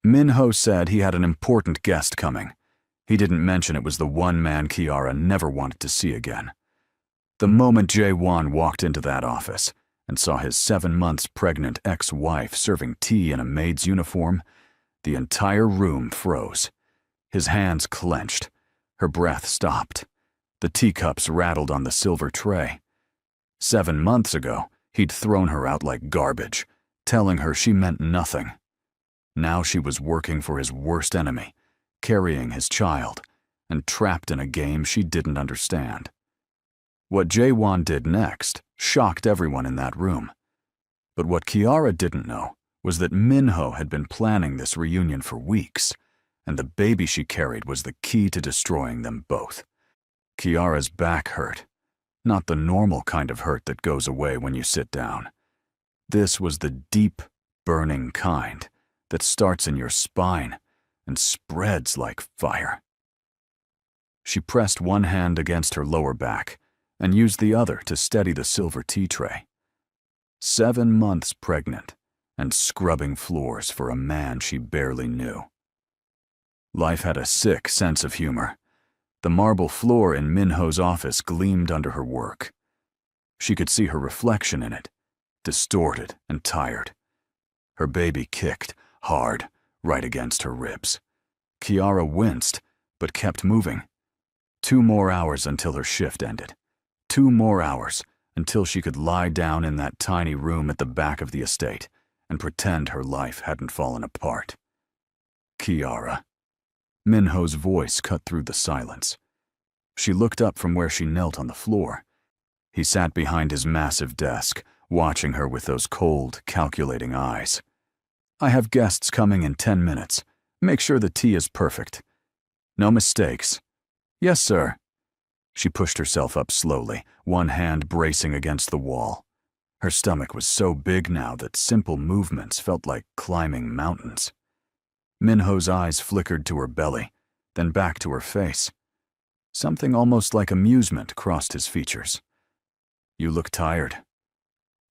Minho said he had an important guest coming. He didn't mention it was the one man Kiara never wanted to see again. The moment Jae-won walked into that office and saw his 7 months pregnant ex-wife serving tea in a maid's uniform, the entire room froze. His hands clenched. Her breath stopped. The teacups rattled on the silver tray. 7 months ago, he'd thrown her out like garbage, telling her she meant nothing. Now she was working for his worst enemy, carrying his child, and trapped in a game she didn't understand. What Jae-won did next shocked everyone in that room. But what Kiara didn't know was that Minho had been planning this reunion for weeks, and the baby she carried was the key to destroying them both. Kiara's back hurt, not the normal kind of hurt that goes away when you sit down. This was the deep, burning kind that starts in your spine and spreads like fire. She pressed one hand against her lower back and used the other to steady the silver tea tray. 7 months pregnant and scrubbing floors for a man she barely knew. Life had a sick sense of humor. The marble floor in Minho's office gleamed under her work. She could see her reflection in it, distorted and tired. Her baby kicked, hard, right against her ribs. Kiara winced, but kept moving. 2 more hours until her shift ended. 2 more hours until she could lie down in that tiny room at the back of the estate and pretend her life hadn't fallen apart. Kiara. Minho's voice cut through the silence. She looked up from where she knelt on the floor. He sat behind his massive desk, watching her with those cold, calculating eyes. "I have guests coming in 10 minutes. Make sure the tea is perfect. No mistakes." "Yes, sir." She pushed herself up slowly, one hand bracing against the wall. Her stomach was so big now that simple movements felt like climbing mountains. Minho's eyes flickered to her belly, then back to her face. Something almost like amusement crossed his features. "You look tired."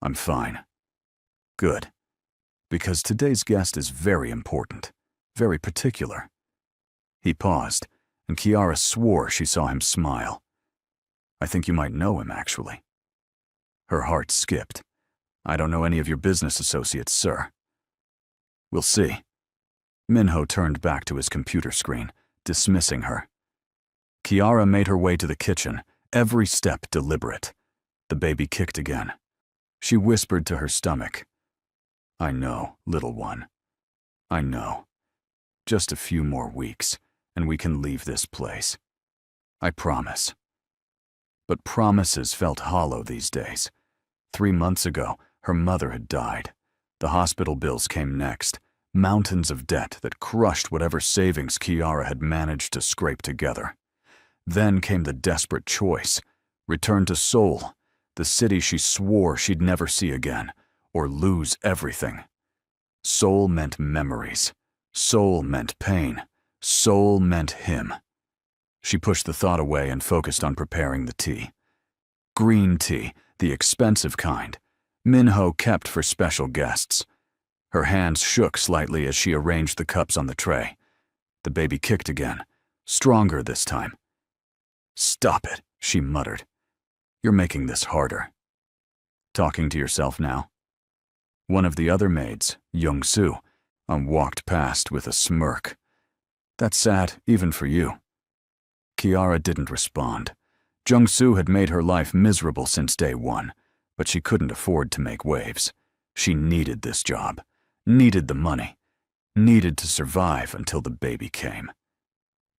"I'm fine." "Good. Because today's guest is very important, very particular." He paused, and Kiara swore she saw him smile. "I think you might know him, actually." Her heart skipped. "I don't know any of your business associates, sir." "We'll see." Minho turned back to his computer screen, dismissing her. Kiara made her way to the kitchen, every step deliberate. The baby kicked again. She whispered to her stomach, "I know, little one. I know. Just a few more weeks, and we can leave this place. I promise." But promises felt hollow these days. 3 months ago, her mother had died. The hospital bills came next, mountains of debt that crushed whatever savings Kiara had managed to scrape together. Then came the desperate choice: return to Seoul, the city she swore she'd never see again, or lose everything. Seoul meant memories. Seoul meant pain. Seoul meant him. She pushed the thought away and focused on preparing the tea. Green tea, the expensive kind, Minho kept for special guests. Her hands shook slightly as she arranged the cups on the tray. The baby kicked again, stronger this time. "Stop it," she muttered. "You're making this harder." "Talking to yourself now?" One of the other maids, Young-soo, walked past with a smirk. "That's sad, even for you." Kiara didn't respond. Jung-soo had made her life miserable since day one, but she couldn't afford to make waves. She needed this job, needed the money, needed to survive until the baby came.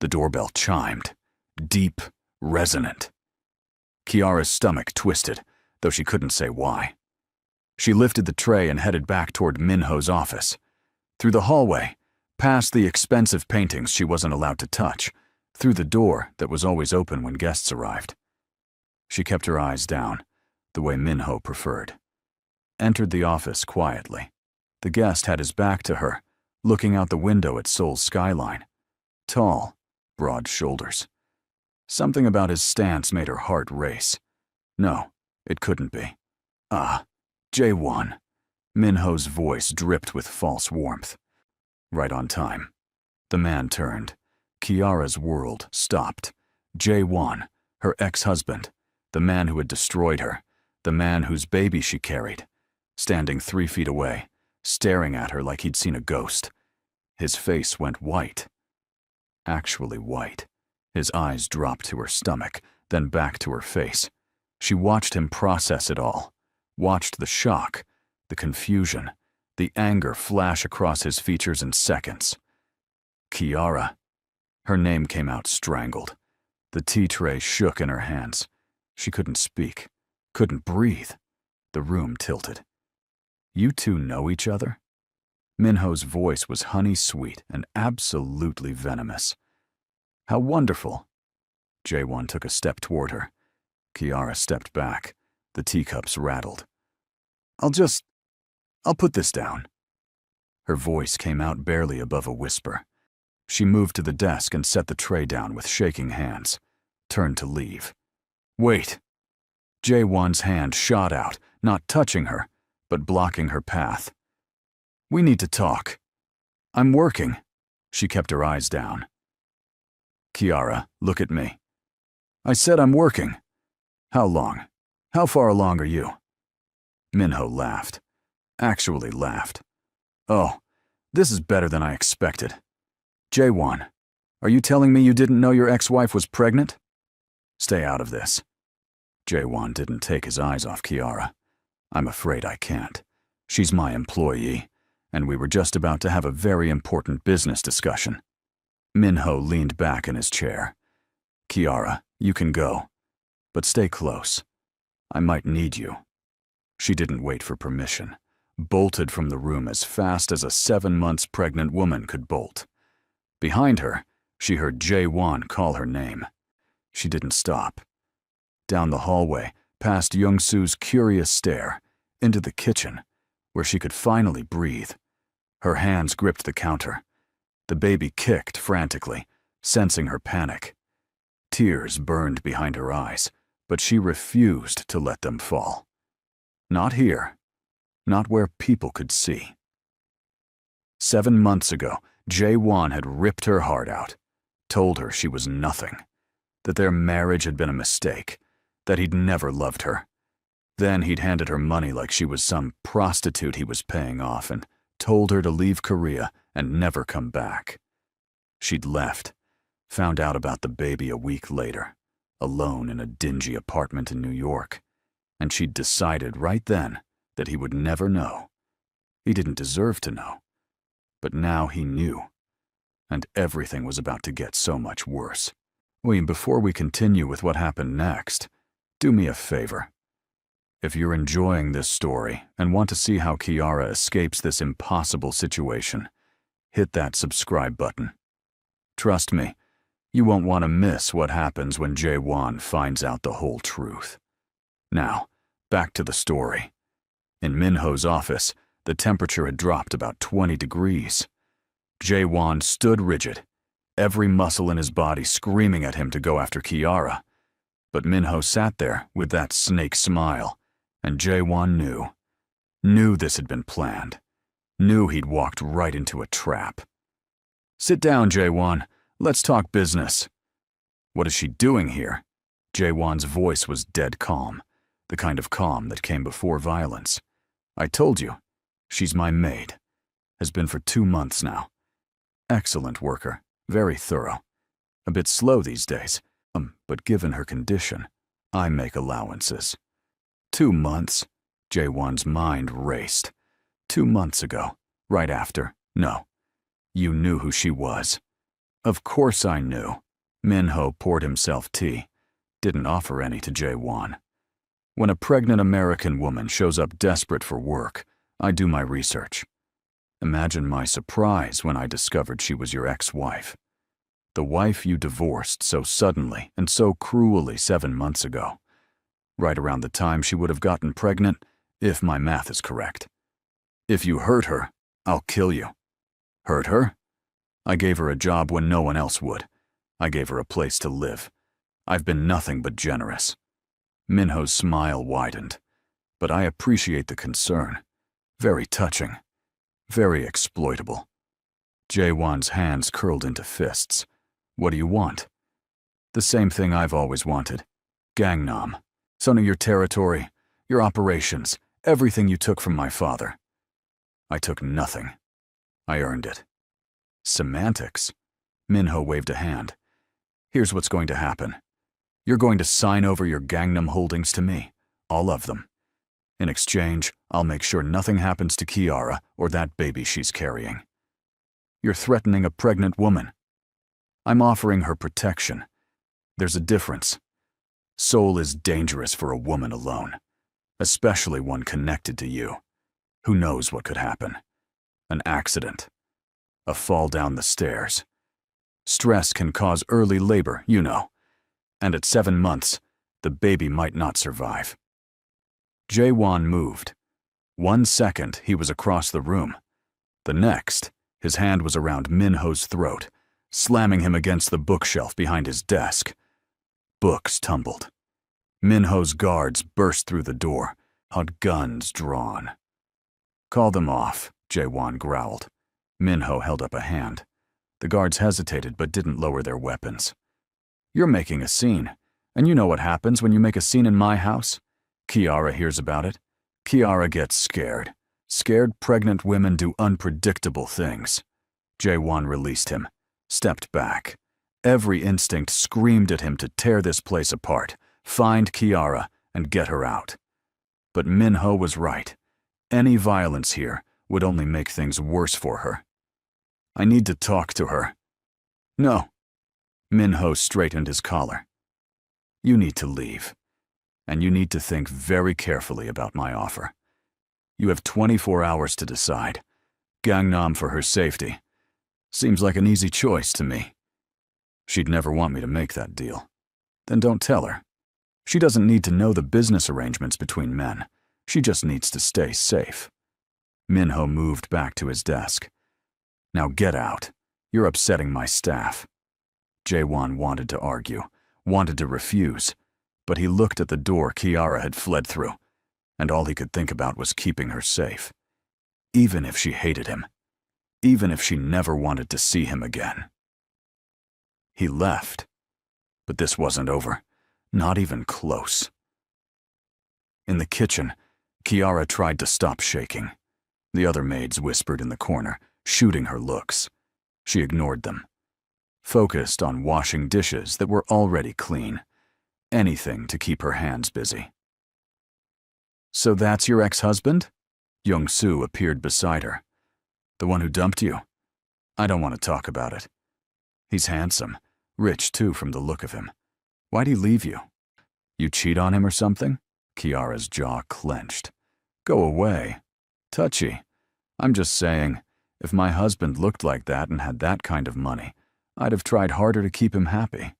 The doorbell chimed, deep, resonant. Kiara's stomach twisted, though she couldn't say why. She lifted the tray and headed back toward Minho's office. Through the hallway, past the expensive paintings she wasn't allowed to touch, through the door that was always open when guests arrived. She kept her eyes down, the way Minho preferred. Entered the office quietly. The guest had his back to her, looking out the window at Seoul's skyline. Tall, broad shoulders. Something about his stance made her heart race. No, it couldn't be. "Ah, Jae-won." Minho's voice dripped with false warmth. Right on time. The man turned. Kiara's world stopped. Jae-won, her ex-husband, the man who had destroyed her, the man whose baby she carried, standing 3 feet away, staring at her like he'd seen a ghost. His face went white. Actually white. His eyes dropped to her stomach, then back to her face. She watched him process it all, watched the shock, the confusion, the anger flash across his features in seconds. Kiara. Her name came out strangled. The tea tray shook in her hands. She couldn't speak, couldn't breathe. The room tilted. You two know each other? Minho's voice was honey-sweet and absolutely venomous. How wonderful. Jae-won took a step toward her. Kiara stepped back. The teacups rattled. I'll put this down. Her voice came out barely above a whisper. She moved to the desk and set the tray down with shaking hands, turned to leave. Wait. Jae-won's hand shot out, not touching her, but blocking her path. We need to talk. I'm working. She kept her eyes down. Kiara, look at me. I said I'm working. How long? How far along are you? Minho laughed. Actually laughed. Oh, this is better than I expected. Jae-won, are you telling me you didn't know your ex-wife was pregnant? Stay out of this. Jae-won didn't take his eyes off Kiara. I'm afraid I can't. She's my employee, and we were just about to have a very important business discussion. Minho leaned back in his chair. Kiara, you can go, but stay close. I might need you. She didn't wait for permission, bolted from the room as fast as a 7 months pregnant woman could bolt. Behind her, she heard Jae-won call her name. She didn't stop. Down the hallway, past Young-soo's curious stare, into the kitchen, where she could finally breathe. Her hands gripped the counter. The baby kicked frantically, sensing her panic. Tears burned behind her eyes, but she refused to let them fall. Not here. Not where people could see. 7 months ago, Jae-won had ripped her heart out, told her she was nothing, that their marriage had been a mistake, that he'd never loved her. Then he'd handed her money like she was some prostitute he was paying off and told her to leave Korea and never come back. She'd left, found out about the baby a week later, alone in a dingy apartment in New York, and she'd decided right then that he would never know. He didn't deserve to know. But now he knew, and everything was about to get so much worse. Before we continue with what happened next, do me a favor. If you're enjoying this story and want to see how Kiara escapes this impossible situation, hit that subscribe button. Trust me, you won't want to miss what happens when Jae-won finds out the whole truth. Now, back to the story. In Minho's office, the temperature had dropped about 20 degrees. Jae-won stood rigid, every muscle in his body screaming at him to go after Kiara. But Minho sat there with that snake smile, and Jae-won knew this had been planned, knew he'd walked right into a trap. Sit down, Jae-won. Let's talk business. What is she doing here? Jae-won's voice was dead calm, the kind of calm that came before violence. I told you. She's my maid. Has been for 2 months now. Excellent worker, very thorough. A bit slow these days, but given her condition, I make allowances. 2 months? Jae-won's mind raced. 2 months ago, right after, no. You knew who she was. Of course I knew. Minho poured himself tea, didn't offer any to Jae-won. When a pregnant American woman shows up desperate for work, I do my research. Imagine my surprise when I discovered she was your ex-wife. The wife you divorced so suddenly and so cruelly 7 months ago. Right around the time she would have gotten pregnant, if my math is correct. If you hurt her, I'll kill you. Hurt her? I gave her a job when no one else would. I gave her a place to live. I've been nothing but generous. Minho's smile widened. But I appreciate the concern. Very touching. Very exploitable. Jae-won's hands curled into fists. What do you want? The same thing I've always wanted. Gangnam. Son of your territory, your operations, everything you took from my father. I took nothing. I earned it. Semantics. Minho waved a hand. Here's what's going to happen. You're going to sign over your Gangnam holdings to me, all of them. In exchange, I'll make sure nothing happens to Kiara or that baby she's carrying. You're threatening a pregnant woman. I'm offering her protection. There's a difference. Seoul is dangerous for a woman alone, especially one connected to you. Who knows what could happen? An accident. A fall down the stairs. Stress can cause early labor, you know. And at 7 months, the baby might not survive. Jae-won moved. 1 second, he was across the room. The next, his hand was around Minho's throat, slamming him against the bookshelf behind his desk. Books tumbled. Minho's guards burst through the door, had guns drawn. Call them off, Jae-won growled. Minho held up a hand. The guards hesitated but didn't lower their weapons. You're making a scene, and you know what happens when you make a scene in my house? Kiara hears about it. Kiara gets scared. Scared pregnant women do unpredictable things. Jae-won released him, stepped back. Every instinct screamed at him to tear this place apart, find Kiara, and get her out. But Minho was right. Any violence here would only make things worse for her. I need to talk to her. No. Minho straightened his collar. You need to leave. And you need to think very carefully about my offer. You have 24 hours to decide. Gangnam for her safety. Seems like an easy choice to me. She'd never want me to make that deal. Then don't tell her. She doesn't need to know the business arrangements between men. She just needs to stay safe. Minho moved back to his desk. Now get out. You're upsetting my staff. Jae-won wanted to argue, wanted to refuse, but he looked at the door Kiara had fled through, and all he could think about was keeping her safe. Even if she hated him. Even if she never wanted to see him again. He left. But this wasn't over. Not even close. In the kitchen, Kiara tried to stop shaking. The other maids whispered in the corner, shooting her looks. She ignored them. Focused on washing dishes that were already clean. Anything to keep her hands busy. So that's your ex-husband? Young-soo appeared beside her. The one who dumped you? I don't want to talk about it. He's handsome. Rich, too, from the look of him. Why'd he leave you? You cheat on him or something? Kiara's jaw clenched. Go away. Touchy. I'm just saying, if my husband looked like that and had that kind of money, I'd have tried harder to keep him happy.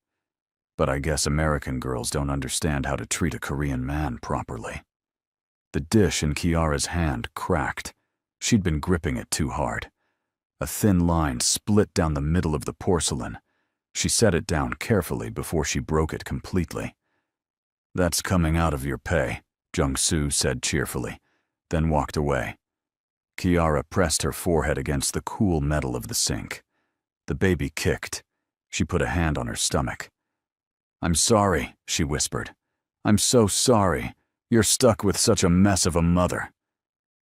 But I guess American girls don't understand how to treat a Korean man properly. The dish in Kiara's hand cracked. She'd been gripping it too hard. A thin line split down the middle of the porcelain. She set it down carefully before she broke it completely. That's coming out of your pay, Jung-soo said cheerfully, then walked away. Kiara pressed her forehead against the cool metal of the sink. The baby kicked. She put a hand on her stomach. I'm sorry, she whispered. I'm so sorry. You're stuck with such a mess of a mother.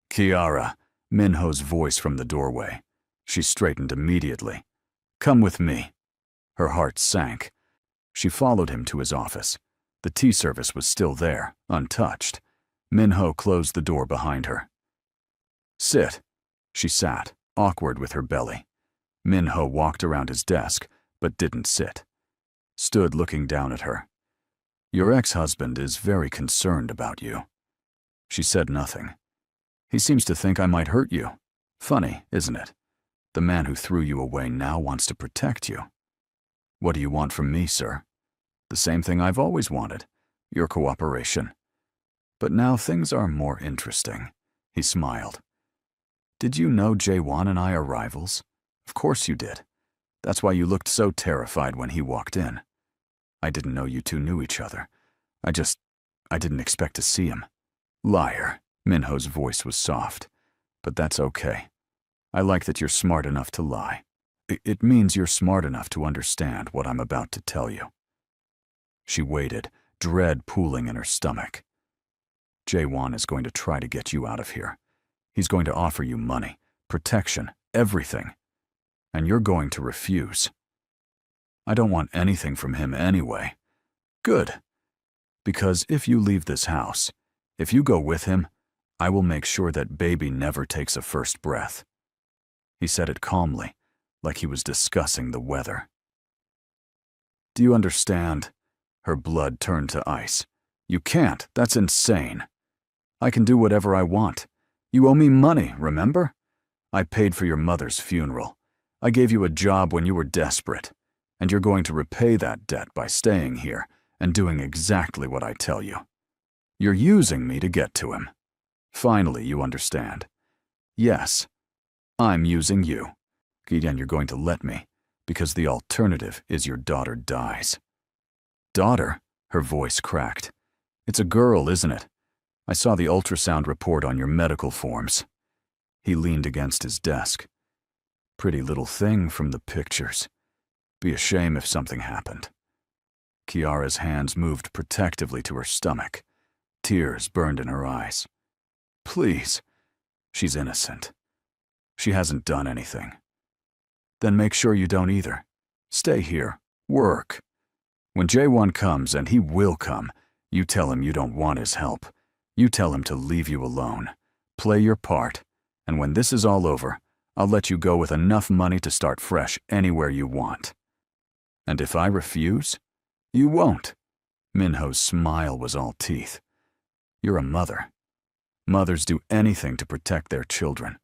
Kiara, Minho's voice from the doorway. She straightened immediately. Come with me. Her heart sank. She followed him to his office. The tea service was still there, untouched. Minho closed the door behind her. Sit. She sat, awkward with her belly. Minho walked around his desk, but didn't sit. Stood looking down at her. Your ex-husband is very concerned about you. She said nothing. He seems to think I might hurt you. Funny, isn't it? The man who threw you away now wants to protect you. What do you want from me, sir? The same thing I've always wanted, your cooperation. But now things are more interesting. He smiled. Did you know Jae-won and I are rivals? Of course you did. That's why you looked so terrified when he walked in. I didn't know you two knew each other. I didn't expect to see him. Liar. Minho's voice was soft. But that's okay. I like that you're smart enough to lie. It means you're smart enough to understand what I'm about to tell you." She waited, dread pooling in her stomach. "Jae-won is going to try to get you out of here. He's going to offer you money, protection, everything. And you're going to refuse." "I don't want anything from him anyway." "Good. Because if you leave this house, if you go with him, I will make sure that baby never takes a first breath." He said it calmly, like he was discussing the weather. "Do you understand?" Her blood turned to ice. "You can't. That's insane. I can do whatever I want. You owe me money, remember? I paid for your mother's funeral. I gave you a job when you were desperate. And you're going to repay that debt by staying here and doing exactly what I tell you. You're using me to get to him. Finally, you understand. Yes, I'm using you. And you're going to let me, because the alternative is your daughter dies." "Daughter?" Her voice cracked. "It's a girl, isn't it? I saw the ultrasound report on your medical forms." He leaned against his desk. "Pretty little thing from the pictures. Be a shame if something happened." Kiara's hands moved protectively to her stomach. Tears burned in her eyes. "Please. She's innocent. She hasn't done anything." "Then make sure you don't either. Stay here. Work. When Jae-won comes, and he will come, you tell him you don't want his help. You tell him to leave you alone. Play your part, and when this is all over, I'll let you go with enough money to start fresh anywhere you want." "And if I refuse?" "You won't." Minho's smile was all teeth. "You're a mother. Mothers do anything to protect their children,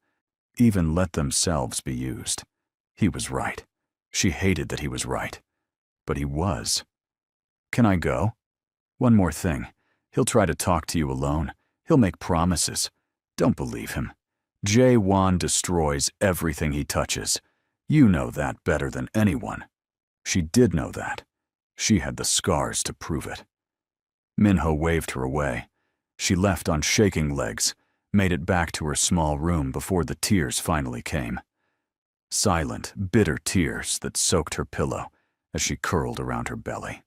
even let themselves be used." He was right. She hated that he was right. But he was. "Can I go?" "One more thing. He'll try to talk to you alone. He'll make promises. Don't believe him. Jae-won destroys everything he touches. You know that better than anyone." She did know that. She had the scars to prove it. Minho waved her away. She left on shaking legs, made it back to her small room before the tears finally came. Silent, bitter tears that soaked her pillow as she curled around her belly.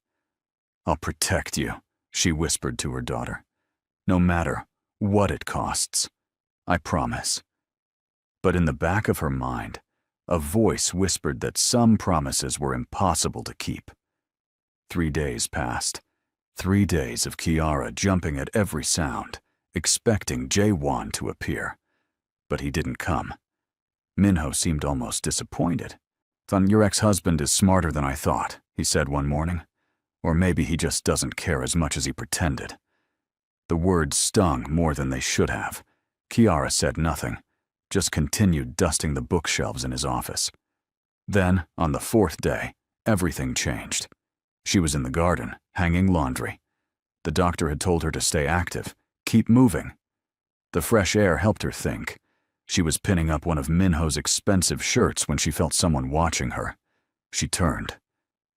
"I'll protect you," she whispered to her daughter. "No matter what it costs. I promise." But in the back of her mind, a voice whispered that some promises were impossible to keep. 3 days passed. 3 days of Kiara jumping at every sound, expecting Jae-won to appear. But he didn't come. Minho seemed almost disappointed. "Your ex-husband is smarter than I thought," he said one morning. "Or maybe he just doesn't care as much as he pretended." The words stung more than they should have. Kiara said nothing, just continued dusting the bookshelves in his office. Then, on the 4th day, everything changed. She was in the garden, hanging laundry. The doctor had told her to stay active, keep moving. The fresh air helped her think. She was pinning up one of Minho's expensive shirts when she felt someone watching her. She turned.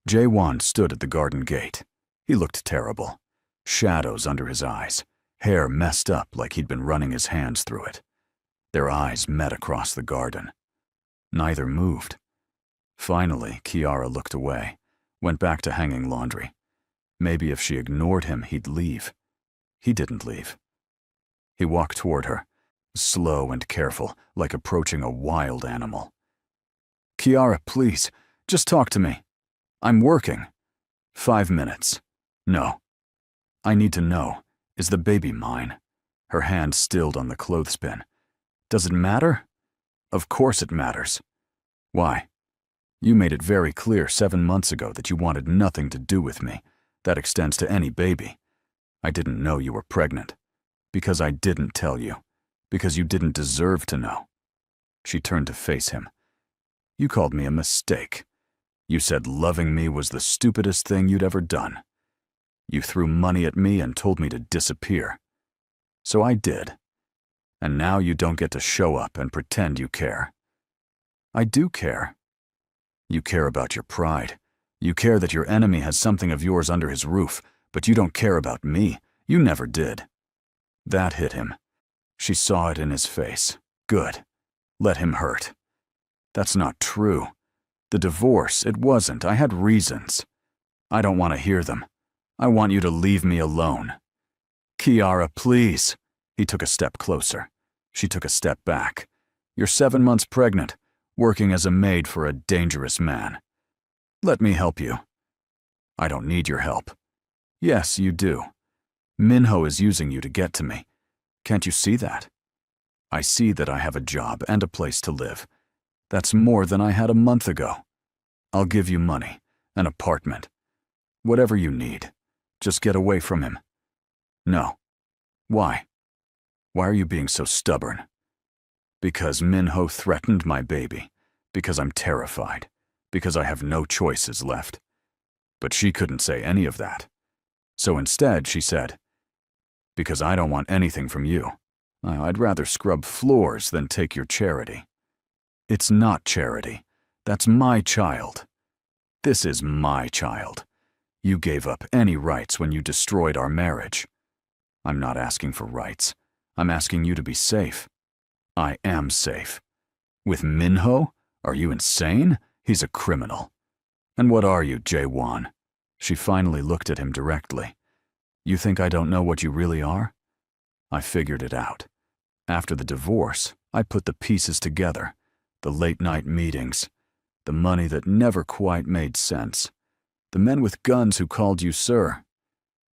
Jae-won stood at the garden gate. He looked terrible. Shadows under his eyes, hair messed up like he'd been running his hands through it. Their eyes met across the garden. Neither moved. Finally, Kiara looked away, went back to hanging laundry. Maybe if she ignored him, he'd leave. He didn't leave. He walked toward her, slow and careful, like approaching a wild animal. "Kiara, please, just talk to me. I'm working." 5 minutes. "No. I need to know, is the baby mine?" Her hand stilled on the clothespin. "Does it matter?" "Of course it matters." "Why?" "You made it very clear 7 months ago that you wanted nothing to do with me. That extends to any baby. I didn't know you were pregnant. Because I didn't tell you. Because you didn't deserve to know." She turned to face him. "You called me a mistake. You said loving me was the stupidest thing you'd ever done. You threw money at me and told me to disappear. So I did. And now you don't get to show up and pretend you care." "I do care." "You care about your pride. You care that your enemy has something of yours under his roof, but you don't care about me. You never did." That hit him. She saw it in his face. Good. Let him hurt. "That's not true." The divorce, it wasn't. I had reasons. I don't want to hear them. I want you to leave me alone. Kiara, please. He took a step closer. She took a step back. You're 7 months pregnant, working as a maid for a dangerous man. Let me help you. I don't need your help. Yes, you do. Minho is using you to get to me. Can't you see that? I see that I have a job and a place to live. That's more than I had a month ago. I'll give you money, an apartment, whatever you need. Just get away from him. No. Why? Why are you being so stubborn? Because Minho threatened my baby. Because I'm terrified. Because I have no choices left. But she couldn't say any of that. So instead, she said, because I don't want anything from you. I'd rather scrub floors than take your charity. It's not charity. That's my child. This is my child. You gave up any rights when you destroyed our marriage. I'm not asking for rights. I'm asking you to be safe. I am safe. With Minho? Are you insane? He's a criminal. And what are you, Jae-won? She finally looked at him directly. You think I don't know what you really are? I figured it out. After the divorce, I put the pieces together. The late-night meetings. The money that never quite made sense. The men with guns who called you sir.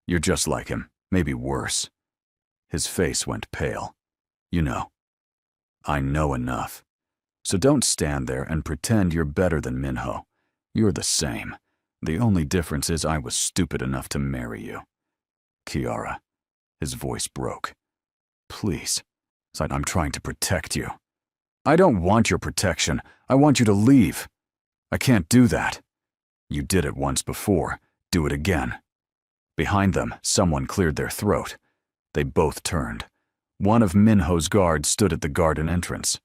You're just like him, maybe worse. His face went pale. You know. I know enough. So don't stand there and pretend you're better than Minho. You're the same. The only difference is I was stupid enough to marry you. Kiara. His voice broke. Please. I'm trying to protect you. I don't want your protection. I want you to leave. I can't do that. You did it once before. Do it again. Behind them, someone cleared their throat. They both turned. One of Minho's guards stood at the garden entrance.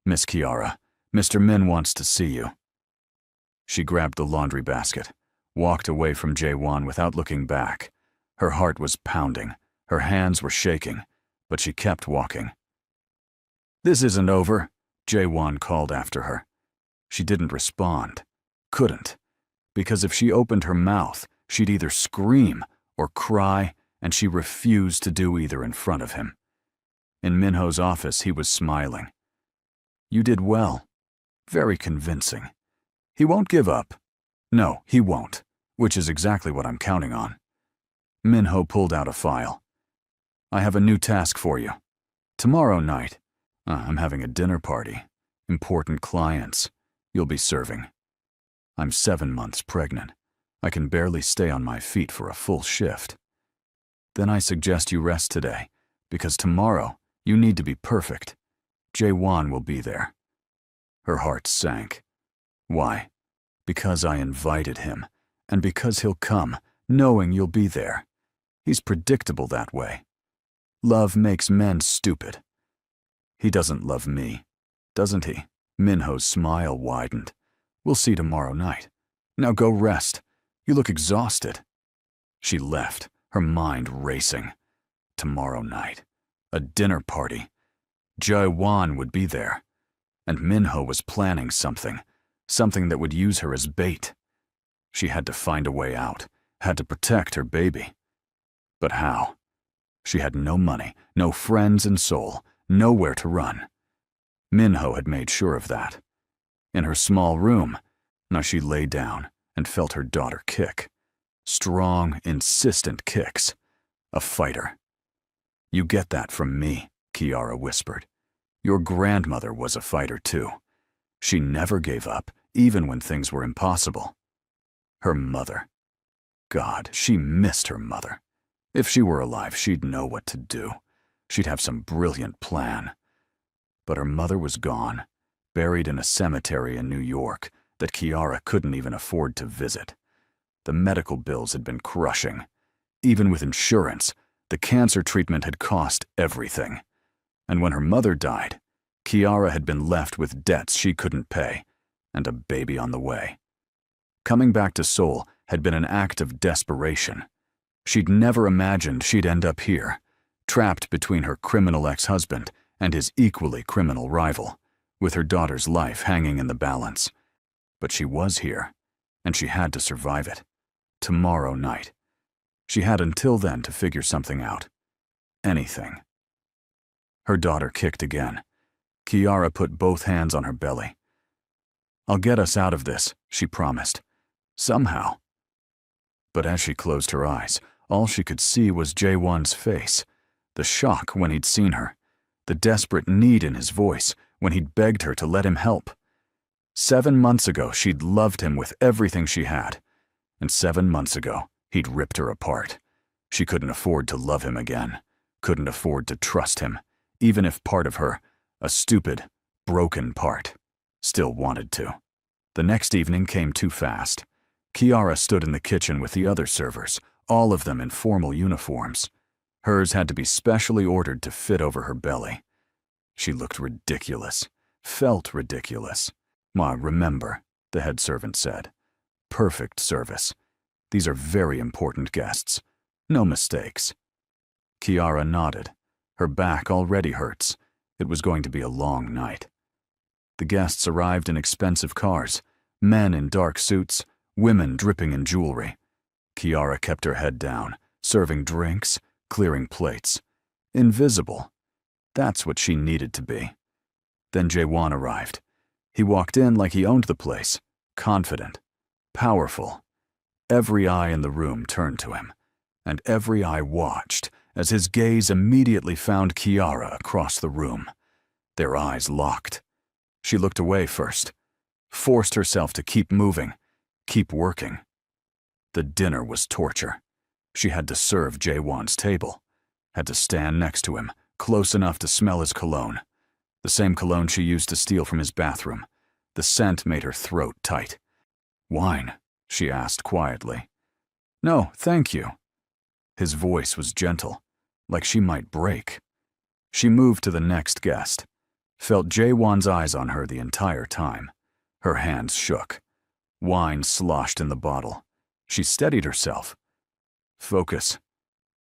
Miss Kiara, Mr. Min wants to see you. She grabbed the laundry basket, walked away from Jae-won without looking back. Her heart was pounding. Her hands were shaking, but she kept walking. This isn't over, Jae-won called after her. She didn't respond. Couldn't. Because if she opened her mouth, she'd either scream or cry, and she refused to do either in front of him. In Minho's office, he was smiling. You did well. Very convincing. He won't give up. No, he won't, which is exactly what I'm counting on. Minho pulled out a file. I have a new task for you. Tomorrow night, I'm having a dinner party. Important clients. You'll be serving. I'm 7 months pregnant. I can barely stay on my feet for a full shift. Then I suggest you rest today, because tomorrow you need to be perfect. Jae-won will be there. Her heart sank. Why? Because I invited him, and because he'll come, knowing you'll be there. He's predictable that way. Love makes men stupid. He doesn't love me, doesn't he? Minho's smile widened. We'll see tomorrow night. Now go rest. You look exhausted. She left, her mind racing. Tomorrow night. A dinner party. Jae-won would be there. And Minho was planning something that would use her as bait. She had to find a way out, had to protect her baby. But how? She had no money, no friends in Seoul, nowhere to run. Minho had made sure of that. In her small room, now she lay down and felt her daughter kick. Strong, insistent kicks. A fighter. You get that from me, Kiara whispered. Your grandmother was a fighter too. She never gave up, even when things were impossible. Her mother. God, she missed her mother. If she were alive, she'd know what to do. She'd have some brilliant plan. But her mother was gone, buried in a cemetery in New York that Kiara couldn't even afford to visit. The medical bills had been crushing. Even with insurance, the cancer treatment had cost everything. And when her mother died, Kiara had been left with debts she couldn't pay, and a baby on the way. Coming back to Seoul had been an act of desperation. She'd never imagined she'd end up here, trapped between her criminal ex-husband and his equally criminal rival, with her daughter's life hanging in the balance. But she was here, and she had to survive it. Tomorrow night. She had until then to figure something out. Anything. Her daughter kicked again. Kiara put both hands on her belly. "I'll get us out of this," she promised. Somehow. But as she closed her eyes, all she could see was Jaewon's face. The shock when he'd seen her. The desperate need in his voice when he'd begged her to let him help. 7 months ago, she'd loved him with everything she had. And 7 months ago, he'd ripped her apart. She couldn't afford to love him again. Couldn't afford to trust him, even if part of her, a stupid, broken part, still wanted to. The next evening came too fast. Kiara stood in the kitchen with the other servers, all of them in formal uniforms. Hers had to be specially ordered to fit over her belly. She looked ridiculous, felt ridiculous. "Ma, remember," the head servant said. "Perfect service. These are very important guests. No mistakes." Kiara nodded. Her back already hurts. It was going to be a long night. The guests arrived in expensive cars, men in dark suits, women dripping in jewelry. Kiara kept her head down, serving drinks, clearing plates. Invisible. That's what she needed to be. Then Jaewon arrived. He walked in like he owned the place, confident, powerful. Every eye in the room turned to him, and every eye watched as his gaze immediately found Kiara across the room. Their eyes locked. She looked away first, forced herself to keep moving, keep working. The dinner was torture. She had to serve Jaewon's table, had to stand next to him, close enough to smell his cologne. The same cologne she used to steal from his bathroom. The scent made her throat tight. "Wine?" she asked quietly. "No, thank you." His voice was gentle, like she might break. She moved to the next guest, felt Jaewon's eyes on her the entire time. Her hands shook. Wine sloshed in the bottle. She steadied herself. Focus.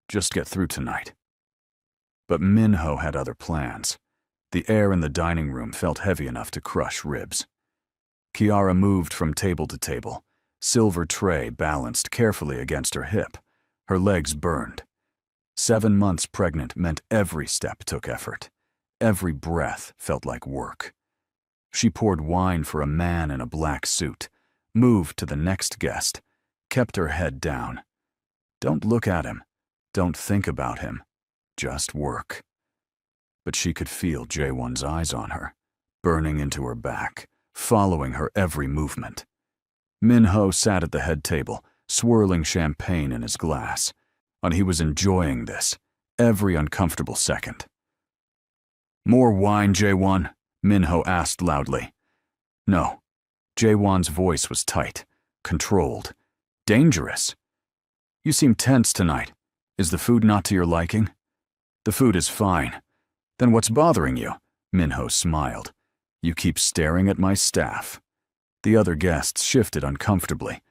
Just get through tonight. But Minho had other plans. The air in the dining room felt heavy enough to crush ribs. Kiara moved from table to table, silver tray balanced carefully against her hip. Her legs burned. 7 months pregnant meant every step took effort. Every breath felt like work. She poured wine for a man in a black suit, moved to the next guest, kept her head down. Don't look at him. Don't think about him. Just work. But she could feel Jaewon's eyes on her, burning into her back, following her every movement. Minho sat at the head table, swirling champagne in his glass, and he was enjoying this, every uncomfortable second. "More wine, Jaewon?" Minho asked loudly. No. Jaewon's voice was tight, controlled, dangerous. "You seem tense tonight. Is the food not to your liking?" "The food is fine." "Then what's bothering you?" Minho smiled. "You keep staring at my staff." The other guests shifted uncomfortably.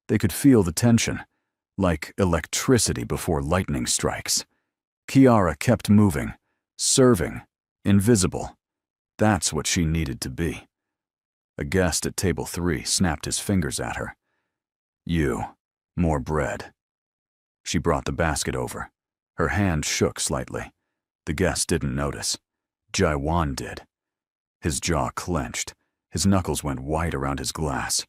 They could feel the tension, like electricity before lightning strikes. Kiara kept moving, serving, invisible. That's what she needed to be. A guest at table 3 snapped his fingers at her. "You, more bread." She brought the basket over. Her hand shook slightly. The guest didn't notice. Jaewon did. His jaw clenched. His knuckles went white around his glass.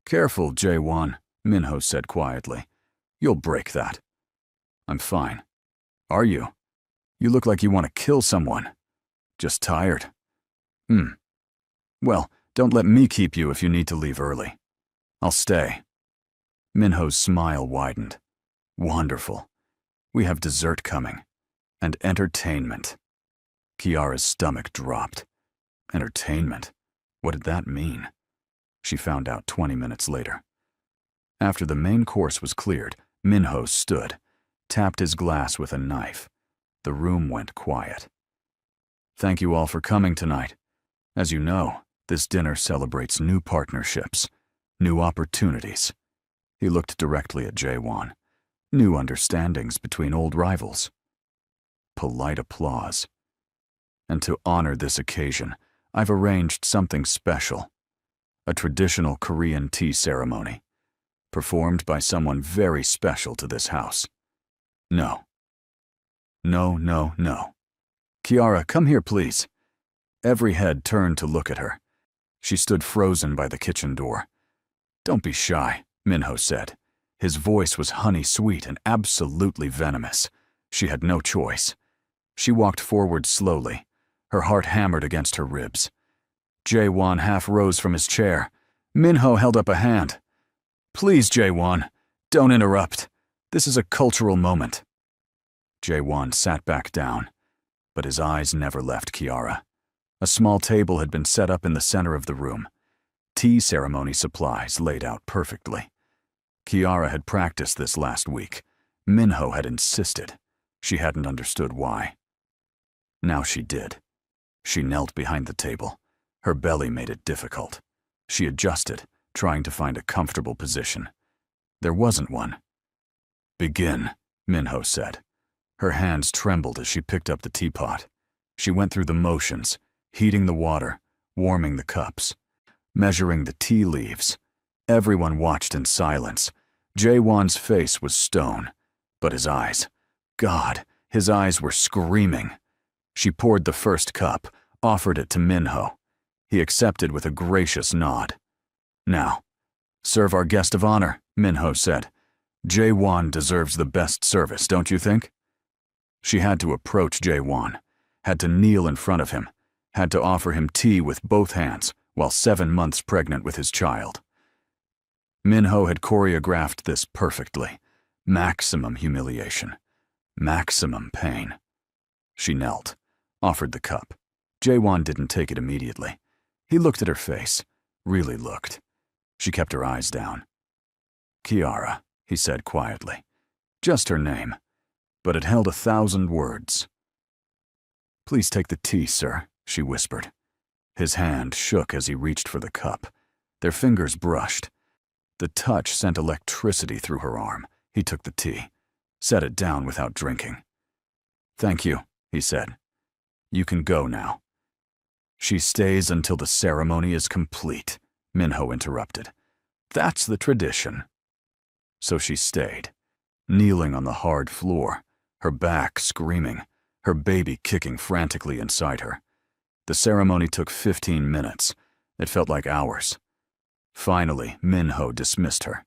"Careful, Jaewon," Minho said quietly. "You'll break that." "I'm fine." "Are you? You look like you want to kill someone." "Just tired." Well, don't let me keep you if you need to leave early." "I'll stay." Minho's smile widened. "Wonderful. We have dessert coming. And entertainment." Kiara's stomach dropped. Entertainment? What did that mean? She found out 20 minutes later. After the main course was cleared, Minho stood, tapped his glass with a knife. The room went quiet. "Thank you all for coming tonight. As you know, this dinner celebrates new partnerships, new opportunities." He looked directly at Jaewon. New understandings between old rivals. Polite applause. "And to honor this occasion, I've arranged something special. a traditional Korean tea ceremony, performed by someone very special to this house. No. No, no, no. Kiara, come here, please. Every head turned to look at her. She stood frozen by the kitchen door. Don't be shy, Minho said. His voice was honey-sweet and absolutely venomous. She had no choice. She walked forward slowly, her heart hammered against her ribs. Jae-won half rose from his chair. Minho held up a hand. Please, Jae-won, don't interrupt. This is a cultural moment. Jae-won sat back down, but his eyes never left Kiara. A small table had been set up in the center of the room. Tea ceremony supplies laid out perfectly. Kiara had practiced this last week. Minho had insisted. She hadn't understood why. Now she did. She knelt behind the table. Her belly made it difficult. She adjusted, trying to find a comfortable position. There wasn't one. Begin, Minho said. Her hands trembled as she picked up the teapot. She went through the motions, heating the water, warming the cups, measuring the tea leaves. Everyone watched in silence. Jae-won's face was stone, but his eyes, God, his eyes were screaming. She poured the first cup, offered it to Minho. He accepted with a gracious nod. Now, serve our guest of honor, Minho said. Jae-won deserves the best service, don't you think? She had to approach Jae-won, had to kneel in front of him, had to offer him tea with both hands while 7 months pregnant with his child. Minho had choreographed this perfectly. Maximum humiliation. Maximum pain. She knelt, offered the cup. Jae-won didn't take it immediately. He looked at her face, really looked. She kept her eyes down. Kiara, he said quietly. Just her name, but it held 1,000 words. Please take the tea, sir, she whispered. His hand shook as he reached for the cup. Their fingers brushed. The touch sent electricity through her arm. He took the tea, set it down without drinking. Thank you, he said. You can go now. She stays until the ceremony is complete, Minho interrupted. That's the tradition. So she stayed, kneeling on the hard floor, her back screaming, her baby kicking frantically inside her. The ceremony took 15 minutes. It felt like hours. Finally, Minho dismissed her.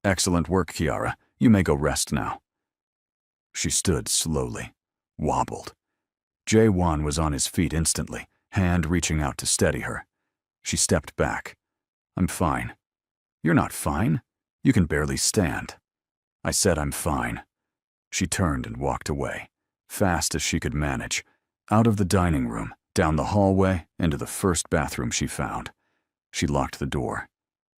Excellent work, Kiara. You may go rest now. She stood slowly, wobbled. Jae-won was on his feet instantly, hand reaching out to steady her. She stepped back. I'm fine. You're not fine. You can barely stand. I said I'm fine. She turned and walked away, fast as she could manage, out of the dining room, down the hallway, into the first bathroom she found. She locked the door,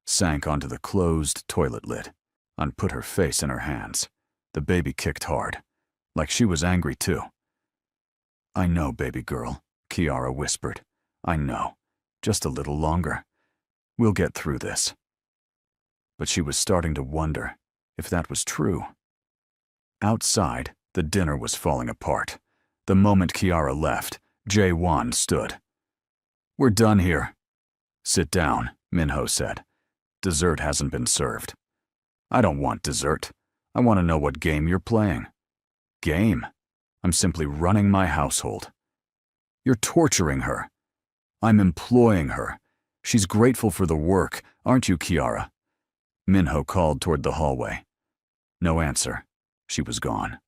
sank onto the closed toilet lid, and put her face in her hands. The baby kicked hard, like she was angry too. I know, baby girl, Kiara whispered. I know. Just a little longer. We'll get through this. But she was starting to wonder if that was true. Outside, the dinner was falling apart. The moment Kiara left, Jae-won stood. We're done here. Sit down, Minho said. Dessert hasn't been served. I don't want dessert. I want to know what game you're playing. Game? I'm simply running my household. You're torturing her. I'm employing her. She's grateful for the work, aren't you, Kiara? Minho called toward the hallway. No answer. She was gone.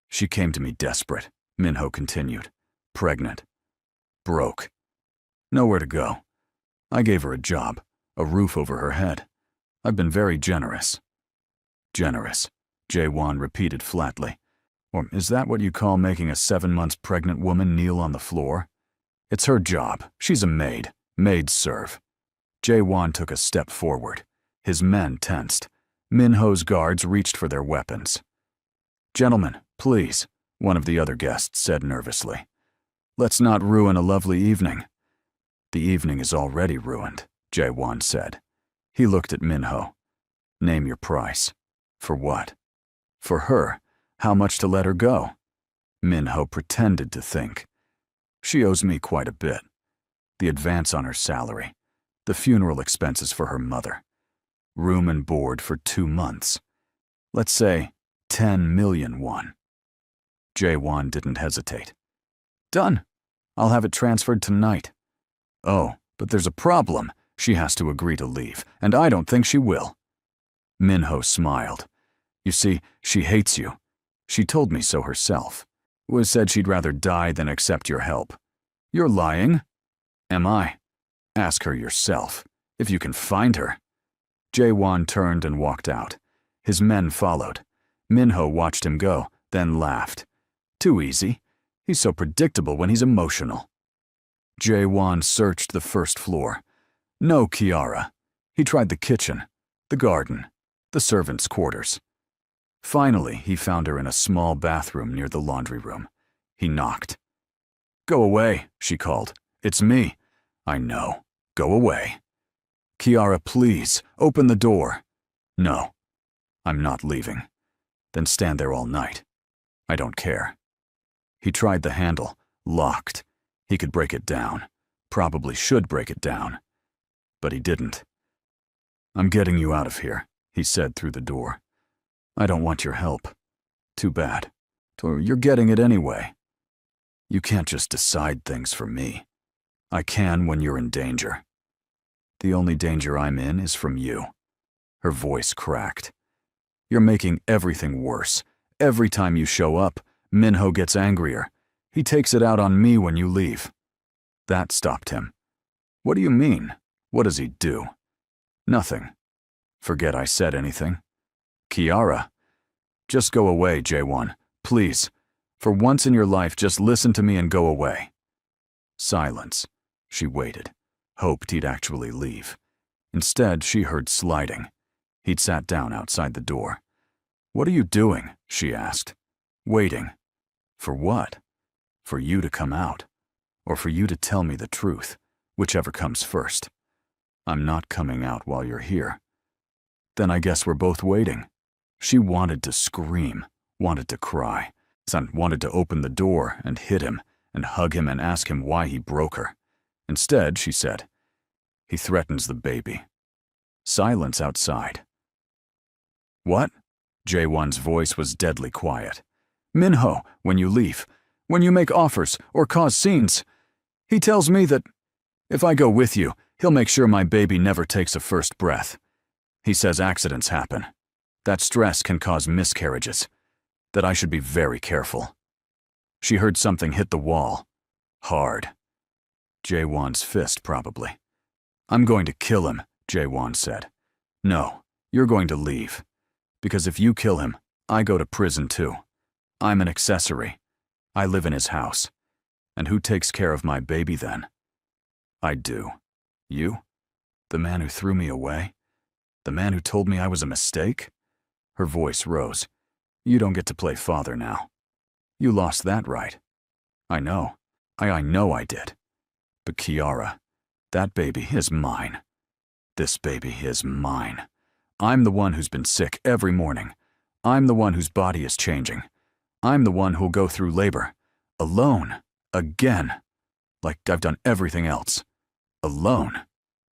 She came to me desperate, Minho continued. Pregnant. Broke. Nowhere to go. I gave her a job, a roof over her head. I've been very generous. Generous, Jae-won repeated flatly. Or is that what you call making a 7 months pregnant woman kneel on the floor? It's her job. She's a maid. Maids serve. Jae-won took a step forward. His men tensed. Minho's guards reached for their weapons. Gentlemen, please, one of the other guests said nervously. Let's not ruin a lovely evening. The evening is already ruined, Jae-won said. He looked at Minho. Name your price. For what? For her. How much to let her go? Minho pretended to think. She owes me quite a bit. The advance on her salary. The funeral expenses for her mother. Room and board for 2 months. Let's say 10 million won. Jae-won didn't hesitate. Done. I'll have it transferred tonight. Oh, but there's a problem. She has to agree to leave, and I don't think she will. Minho smiled. You see, she hates you. She told me so herself. Was said she'd rather die than accept your help. You're lying. Am I? Ask her yourself, if you can find her. Jae-won turned and walked out. His men followed. Minho watched him go, then laughed. Too easy. He's so predictable when he's emotional. Jae-won searched the first floor. No Kiara. He tried the kitchen, the garden, the servants' quarters. Finally, he found her in a small bathroom near the laundry room. He knocked. Go away, she called. It's me. I know. Go away. Kiara, please, open the door. No. I'm not leaving. Then stand there all night. I don't care. He tried the handle, locked. He could break it down. Probably should break it down. But he didn't. I'm getting you out of here, he said through the door. I don't want your help. Too bad. You're getting it anyway. You can't just decide things for me. I can when you're in danger. The only danger I'm in is from you. Her voice cracked. You're making everything worse. Every time you show up, Minho gets angrier. He takes it out on me when you leave. That stopped him. What do you mean? What does he do? Nothing. Forget I said anything. Kiara. Just go away, Jae-won. Please. For once in your life, just listen to me and go away. Silence. She waited. Hoped he'd actually leave. Instead, she heard sliding. He'd sat down outside the door. What are you doing? She asked. Waiting. For what? For you to come out. Or for you to tell me the truth, whichever comes first. I'm not coming out while you're here. Then I guess we're both waiting. She wanted to scream, wanted to cry, wanted to open the door and hit him and hug him and ask him why he broke her. Instead, she said, he threatens the baby. Silence outside. What? Jae-won's voice was deadly quiet. Minho, when you leave, when you make offers or cause scenes, he tells me that if I go with you, he'll make sure my baby never takes a first breath. He says accidents happen, that stress can cause miscarriages, that I should be very careful. She heard something hit the wall. Hard. Jae-won's fist, probably. I'm going to kill him, Jae-won said. No, you're going to leave. Because if you kill him, I go to prison too. I'm an accessory. I live in his house. And who takes care of my baby then? I do. You? The man who threw me away? The man who told me I was a mistake? Her voice rose. You don't get to play father now. You lost that right. I know. I know I did. But Kiara, that baby is mine. This baby is mine. I'm the one who's been sick every morning. I'm the one whose body is changing. I'm the one who'll go through labor. Alone. Again. Like I've done everything else. Alone.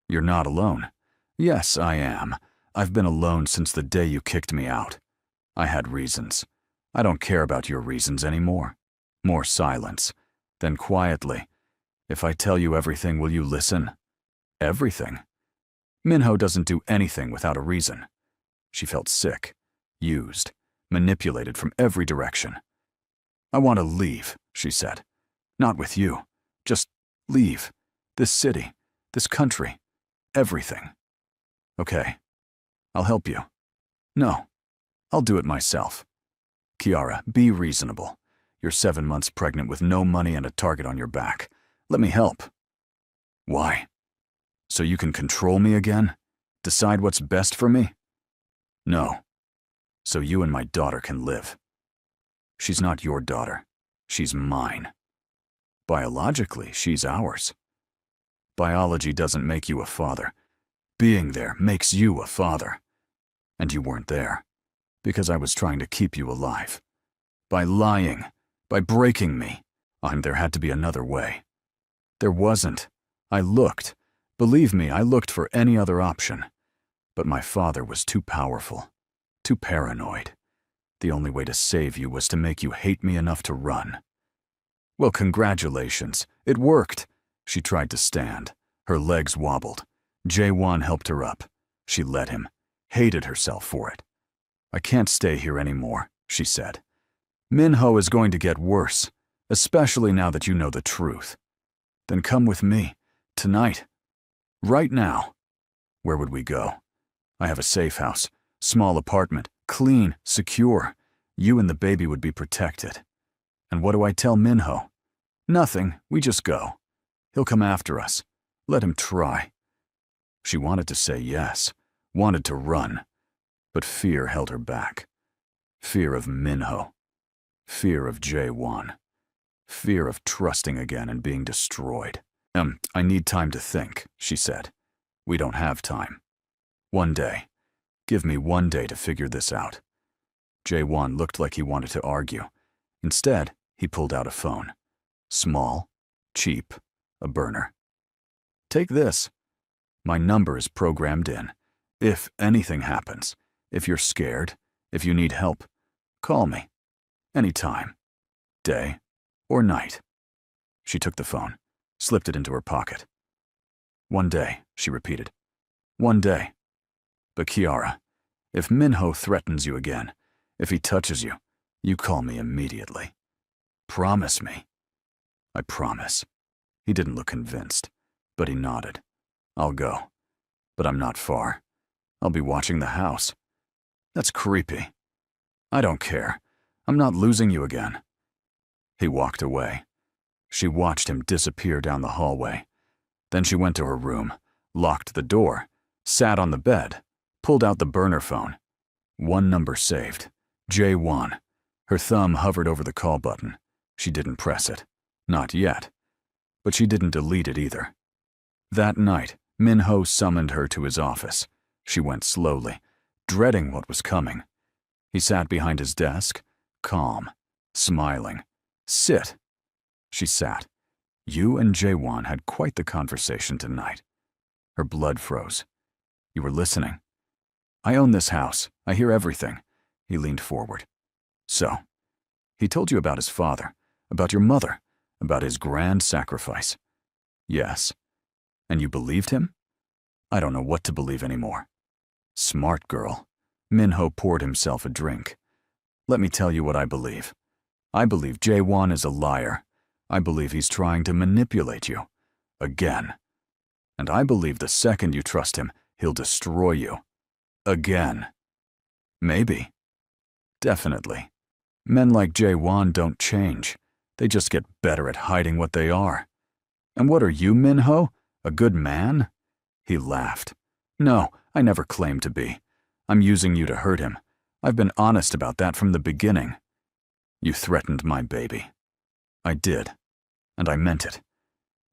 You're not alone. Yes, I am. I've been alone since the day you kicked me out. I had reasons. I don't care about your reasons anymore. More silence. Then quietly. If I tell you everything, will you listen? Everything? Minho doesn't do anything without a reason. She felt sick, used, manipulated from every direction. I want to leave, she said. Not with you. Just leave. This city, this country, everything. Okay, I'll help you. No, I'll do it myself. Kiara, be reasonable. You're 7 months pregnant with no money and a target on your back. Let me help. Why? So you can control me again? Decide what's best for me? No. So you and my daughter can live. She's not your daughter. She's mine. Biologically, she's ours. Biology doesn't make you a father. Being there makes you a father. And you weren't there, because I was trying to keep you alive. By lying, by breaking me, and there had to be another way. There wasn't. I looked. Believe me, I looked for any other option. But my father was too powerful, too paranoid. The only way to save you was to make you hate me enough to run. Well, congratulations. It worked. She tried to stand. Her legs wobbled. Jae-won helped her up. She let him. Hated herself for it. I can't stay here anymore, she said. Min-ho is going to get worse, especially now that you know the truth. Then come with me. Tonight. Right now. Where would we go? I have a safe house, small apartment, clean, secure. You and the baby would be protected. And what do I tell Min-ho? Nothing, we just go. He'll come after us. Let him try. She wanted to say yes, wanted to run, but fear held her back. Fear of Min-ho. Fear of Jae-won. Fear of trusting again and being destroyed. I need time to think, she said. We don't have time. One day. Give me 1 day to figure this out. Jae-won looked like he wanted to argue. Instead, he pulled out a phone. Small, cheap, a burner. Take this. My number is programmed in. If anything happens, if you're scared, if you need help, call me. Anytime. Day or night. She took the phone, slipped it into her pocket. 1 day, she repeated. 1 day. But Kiara, if Min-ho threatens you again, if he touches you, you call me immediately. Promise me. I promise. He didn't look convinced, but he nodded. I'll go. But I'm not far. I'll be watching the house. That's creepy. I don't care. I'm not losing you again. He walked away. She watched him disappear down the hallway. Then she went to her room, locked the door, sat on the bed, pulled out the burner phone. 1 number saved. Jae-won. Her thumb hovered over the call button. She didn't press it. Not yet. But she didn't delete it either. That night, Min-ho summoned her to his office. She went slowly, dreading what was coming. He sat behind his desk, calm, smiling. Sit. She sat. You and Jae-won had quite the conversation tonight. Her blood froze. You were listening. I own this house. I hear everything. He leaned forward. So, he told you about his father, about your mother, about his grand sacrifice. Yes. And you believed him? I don't know what to believe anymore. Smart girl. Min-ho poured himself a drink. Let me tell you what I believe. I believe Jae-won is a liar. I believe he's trying to manipulate you. Again. And I believe the second you trust him, he'll destroy you. Again. Maybe. Definitely. Men like Jae-won don't change. They just get better at hiding what they are. And what are you, Min-ho? A good man? He laughed. No, I never claimed to be. I'm using you to hurt him. I've been honest about that from the beginning. You threatened my baby. I did. And I meant it.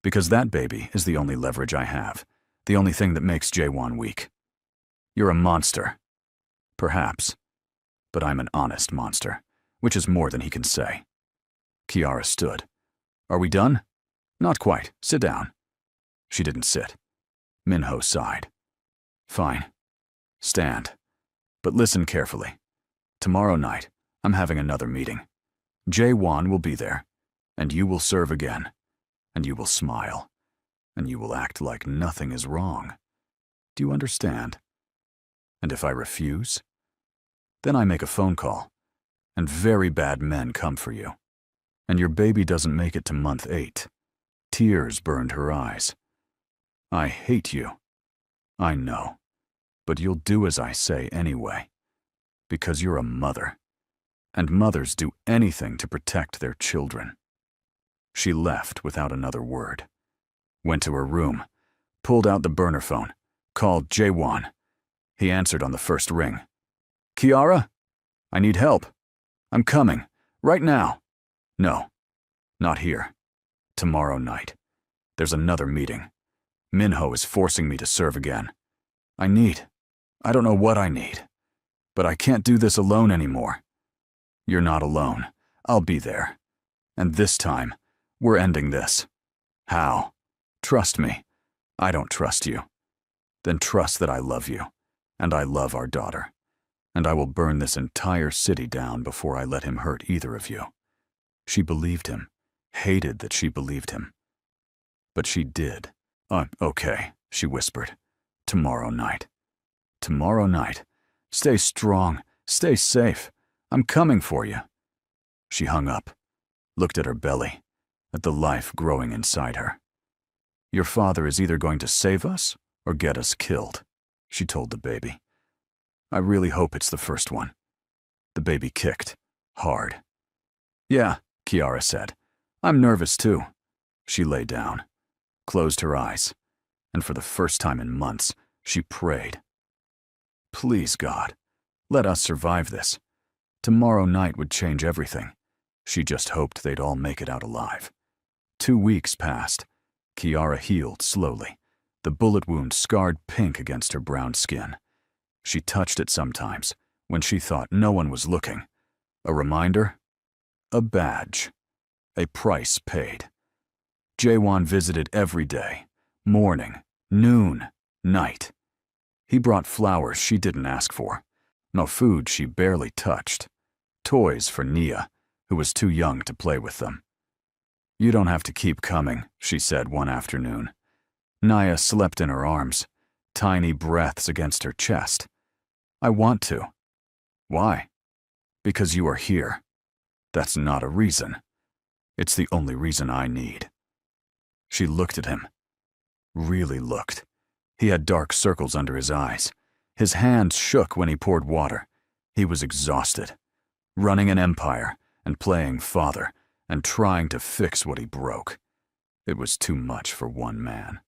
Because that baby is the only leverage I have. The only thing that makes Jae-won weak. You're a monster. Perhaps. But I'm an honest monster, which is more than he can say. Kiara stood. Are we done? Not quite. Sit down. She didn't sit. Min-ho sighed. Fine. Stand. But listen carefully. Tomorrow night, I'm having another meeting. Jae-won will be there, and you will serve again, and you will smile, and you will act like nothing is wrong. Do you understand? And if I refuse, then I make a phone call, and very bad men come for you. And your baby doesn't make it to month 8. Tears burned her eyes. I hate you. I know. But you'll do as I say anyway. Because you're a mother. And mothers do anything to protect their children. She left without another word. Went to her room, pulled out the burner phone, called Jae-won. He answered on the first ring. Kiara? I need help. I'm coming. Right now. No. Not here. Tomorrow night. There's another meeting. Min-ho is forcing me to serve again. I don't know what I need. But I can't do this alone anymore. You're not alone. I'll be there. And this time, we're ending this. How? Trust me. I don't trust you. Then trust that I love you, and I love our daughter, and I will burn this entire city down before I let him hurt either of you. She believed him, hated that she believed him. But she did. Okay, she whispered. Tomorrow night. Tomorrow night. Stay strong, stay safe. I'm coming for you. She hung up, looked at her belly, at the life growing inside her. Your father is either going to save us or get us killed, she told the baby. I really hope it's the first one. The baby kicked, hard. Yeah, Kiara said. I'm nervous too. She lay down, closed her eyes, and for the first time in months, she prayed. Please, God, let us survive this. Tomorrow night would change everything. She just hoped they'd all make it out alive. 2 weeks passed. Kiara healed slowly, the bullet wound scarred pink against her brown skin. She touched it sometimes, when she thought no one was looking. A reminder? A badge. A price paid. Jaewon visited every day, morning, noon, night. He brought flowers she didn't ask for, no food she barely touched, toys for Nia, who was too young to play with them. You don't have to keep coming, she said one afternoon. Nia slept in her arms, tiny breaths against her chest. I want to. Why? Because you are here. That's not a reason. It's the only reason I need. She looked at him. Really looked. He had dark circles under his eyes. His hands shook when he poured water. He was exhausted, running an empire and playing father and trying to fix what he broke. It was too much for one man.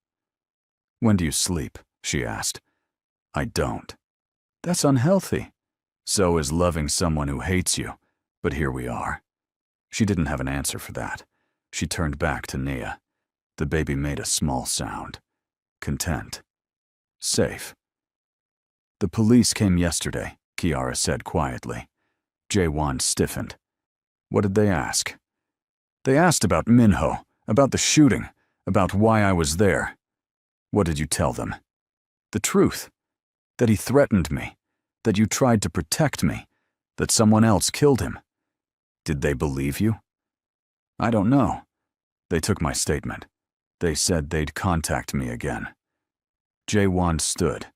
When do you sleep? She asked. I don't. That's unhealthy. So is loving someone who hates you, but here we are. She didn't have an answer for that. She turned back to Nia. The baby made a small sound. Content. Safe. The police came yesterday, Kiara said quietly. Jaewon stiffened. What did they ask? They asked about Minho, about the shooting, about why I was there. What did you tell them? The truth. That he threatened me, that you tried to protect me, that someone else killed him. Did they believe you? I don't know. They took my statement. They said they'd contact me again. Jaewon stood,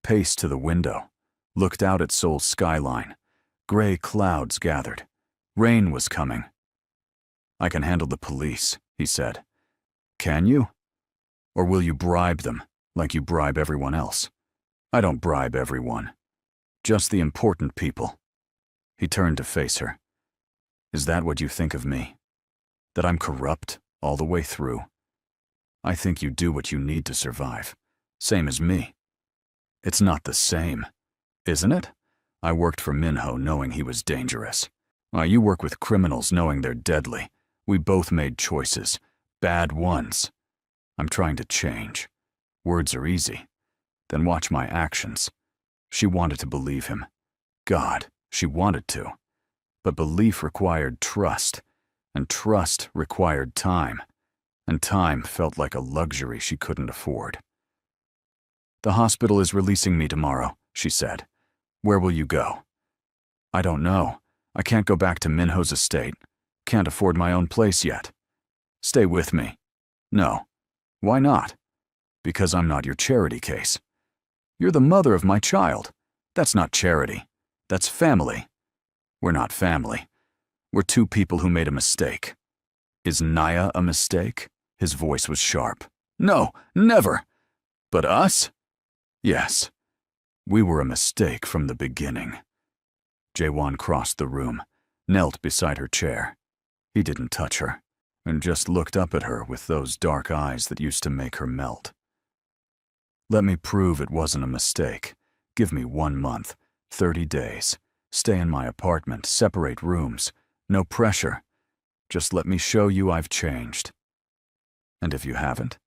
paced to the window, looked out at Seoul's skyline. Gray clouds gathered. Rain was coming. I can handle the police, he said. Can you? Or will you bribe them, like you bribe everyone else? I don't bribe everyone. Just the important people. He turned to face her. Is that what you think of me? That I'm corrupt all the way through? I think you do what you need to survive. Same as me. It's not the same, isn't it? I worked for Minho knowing he was dangerous. You work with criminals knowing they're deadly. We both made choices. Bad ones. I'm trying to change. Words are easy. Then watch my actions. She wanted to believe him. God, she wanted to. But belief required trust, and trust required time, and time felt like a luxury she couldn't afford. The hospital is releasing me tomorrow, she said. Where will you go? I don't know. I can't go back to Minho's estate. Can't afford my own place yet. Stay with me. No. Why not? Because I'm not your charity case. You're the mother of my child. That's not charity. That's family. We're not family. We're two people who made a mistake. Is Nia a mistake? His voice was sharp. No, never. But us? Yes. We were a mistake from the beginning. Jaewon crossed the room, knelt beside her chair. He didn't touch her, and just looked up at her with those dark eyes that used to make her melt. Let me prove it wasn't a mistake. Give me 1 month, 30 days. Stay in my apartment, separate rooms. No pressure. Just let me show you I've changed. And if you haven't,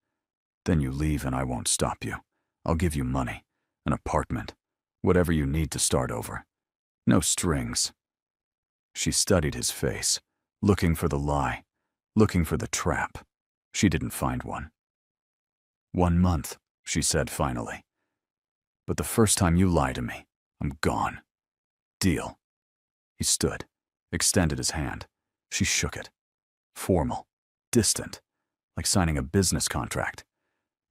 then you leave and I won't stop you. I'll give you money, an apartment, whatever you need to start over. No strings. She studied his face, looking for the lie, looking for the trap. She didn't find one. 1 month, she said finally. But the first time you lie to me, I'm gone. Deal. He stood, extended his hand. She shook it. Formal, distant, like signing a business contract.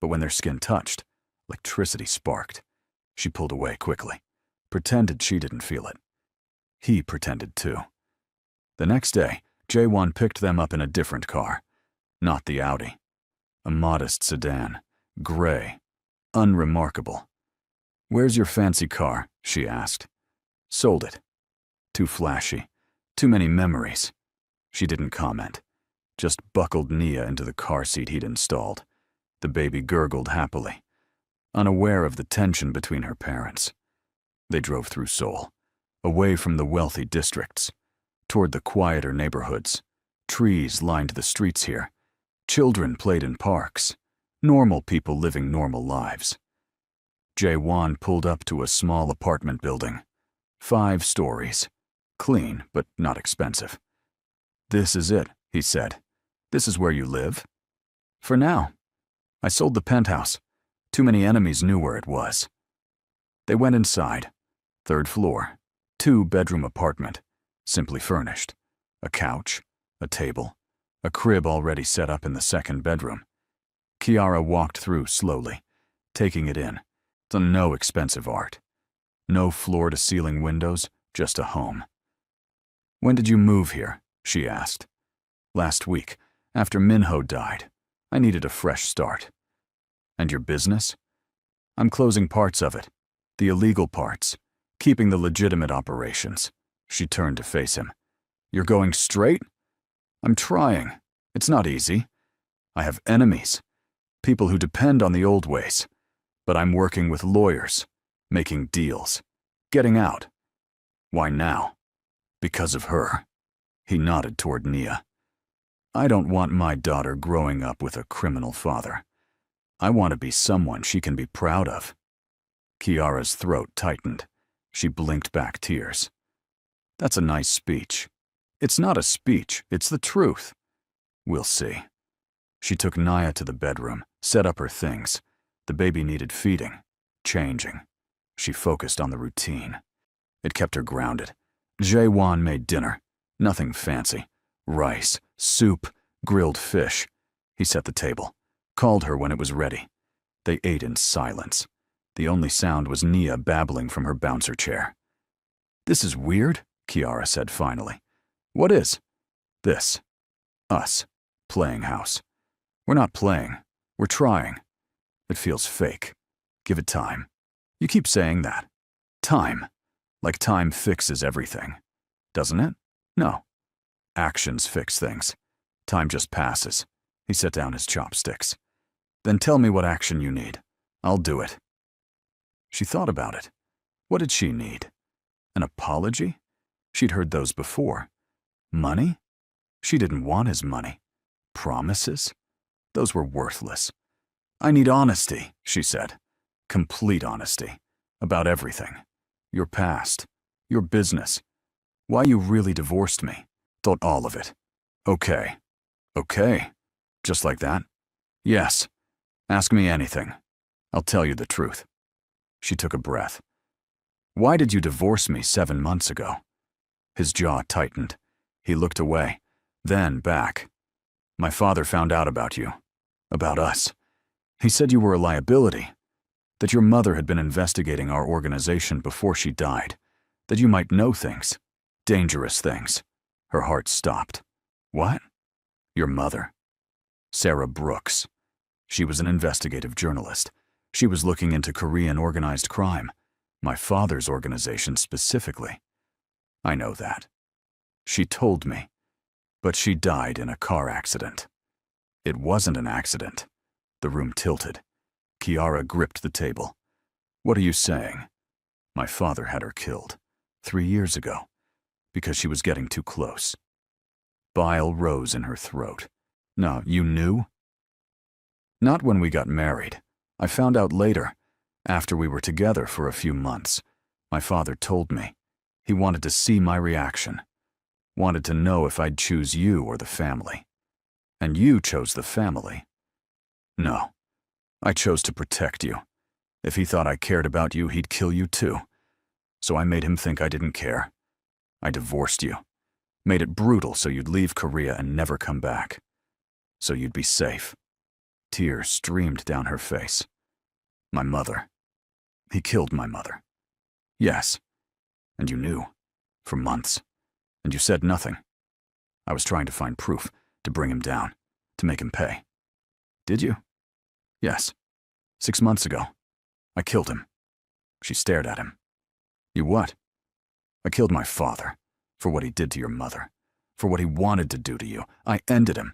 But when their skin touched, electricity sparked. She pulled away quickly, pretended she didn't feel it. He pretended too. The next day, Jaewon picked them up in a different car. Not the Audi. A modest sedan, gray, unremarkable. "Where's your fancy car?" she asked. "Sold it. Too flashy. Too many memories." She didn't comment, just buckled Nia into the car seat he'd installed. The baby gurgled happily, unaware of the tension between her parents. They drove through Seoul, away from the wealthy districts, toward the quieter neighborhoods. Trees lined the streets here. Children played in parks. Normal people living normal lives. Jaewon pulled up to a small apartment building. 5 stories. Clean, but not expensive. "This is it," he said. "This is where you live?" "For now. I sold the penthouse. Too many enemies knew where it was." They went inside. 3rd floor. 2-bedroom apartment. Simply furnished. A couch, a table, a crib already set up in the 2nd bedroom. Kiara walked through slowly, taking it in. No expensive art. No floor-to-ceiling windows, just a home. "When did you move here?" she asked. "Last week, after Minho died. I needed a fresh start." "And your business?" "I'm closing parts of it. The illegal parts. Keeping the legitimate operations." She turned to face him. "You're going straight?" "I'm trying. It's not easy. I have enemies. People who depend on the old ways. But I'm working with lawyers, making deals, getting out." "Why now?" "Because of her." He nodded toward Nia. "I don't want my daughter growing up with a criminal father. I want to be someone she can be proud of." Kiara's throat tightened. She blinked back tears. "That's a nice speech." "It's not a speech, it's the truth." "We'll see." She took Nia to the bedroom, set up her things. The baby needed feeding, changing. She focused on the routine. It kept her grounded. Jaewon made dinner. Nothing fancy. Rice, soup, grilled fish. He set the table, called her when it was ready. They ate in silence. The only sound was Nia babbling from her bouncer chair. "This is weird," Kiara said finally. "What is?" "This. Us. Playing house. We're not playing. We're trying. It feels fake. Give it time." "You keep saying that." "Time. Like time fixes everything. Doesn't it?" "No. Actions fix things. Time just passes." He set down his chopsticks. "Then tell me what action you need. I'll do it." She thought about it. What did she need? An apology? She'd heard those before. Money? She didn't want his money. Promises? Those were worthless. "I need honesty," she said. "Complete honesty. About everything. Your past. Your business. Why you really divorced me. Thought all of it." "Okay." "Okay? Just like that?" "Yes. Ask me anything. I'll tell you the truth." She took a breath. "Why did you divorce me 7 months ago?" His jaw tightened. He looked away, then back. "My father found out about you. About us. He said you were a liability. That your mother had been investigating our organization before she died. That you might know things. Dangerous things." Her heart stopped. "What?" "Your mother. Sarah Brooks. She was an investigative journalist. She was looking into Korean organized crime. My father's organization specifically. I know that. She told me. But she died in a car accident." "It wasn't an accident." The room tilted. Kiara gripped the table. "What are you saying?" "My father had her killed. 3 years ago. Because she was getting too close." Bile rose in her throat. "No, you knew?" "Not when we got married. I found out later, after we were together for a few months. My father told me. He wanted to see my reaction. Wanted to know if I'd choose you or the family. And you chose the family." "No. I chose to protect you. If he thought I cared about you, he'd kill you too. So I made him think I didn't care. I divorced you. Made it brutal so you'd leave Korea and never come back. So you'd be safe. Tears streamed down her face. My mother. He killed my mother. Yes. And you knew. For months. And you said nothing. I was trying to find proof, to bring him down, to make him pay. Did you? Yes. 6 months ago. I killed him. She stared at him. You what? I killed my father, for what he did to your mother, for what he wanted to do to you. I ended him.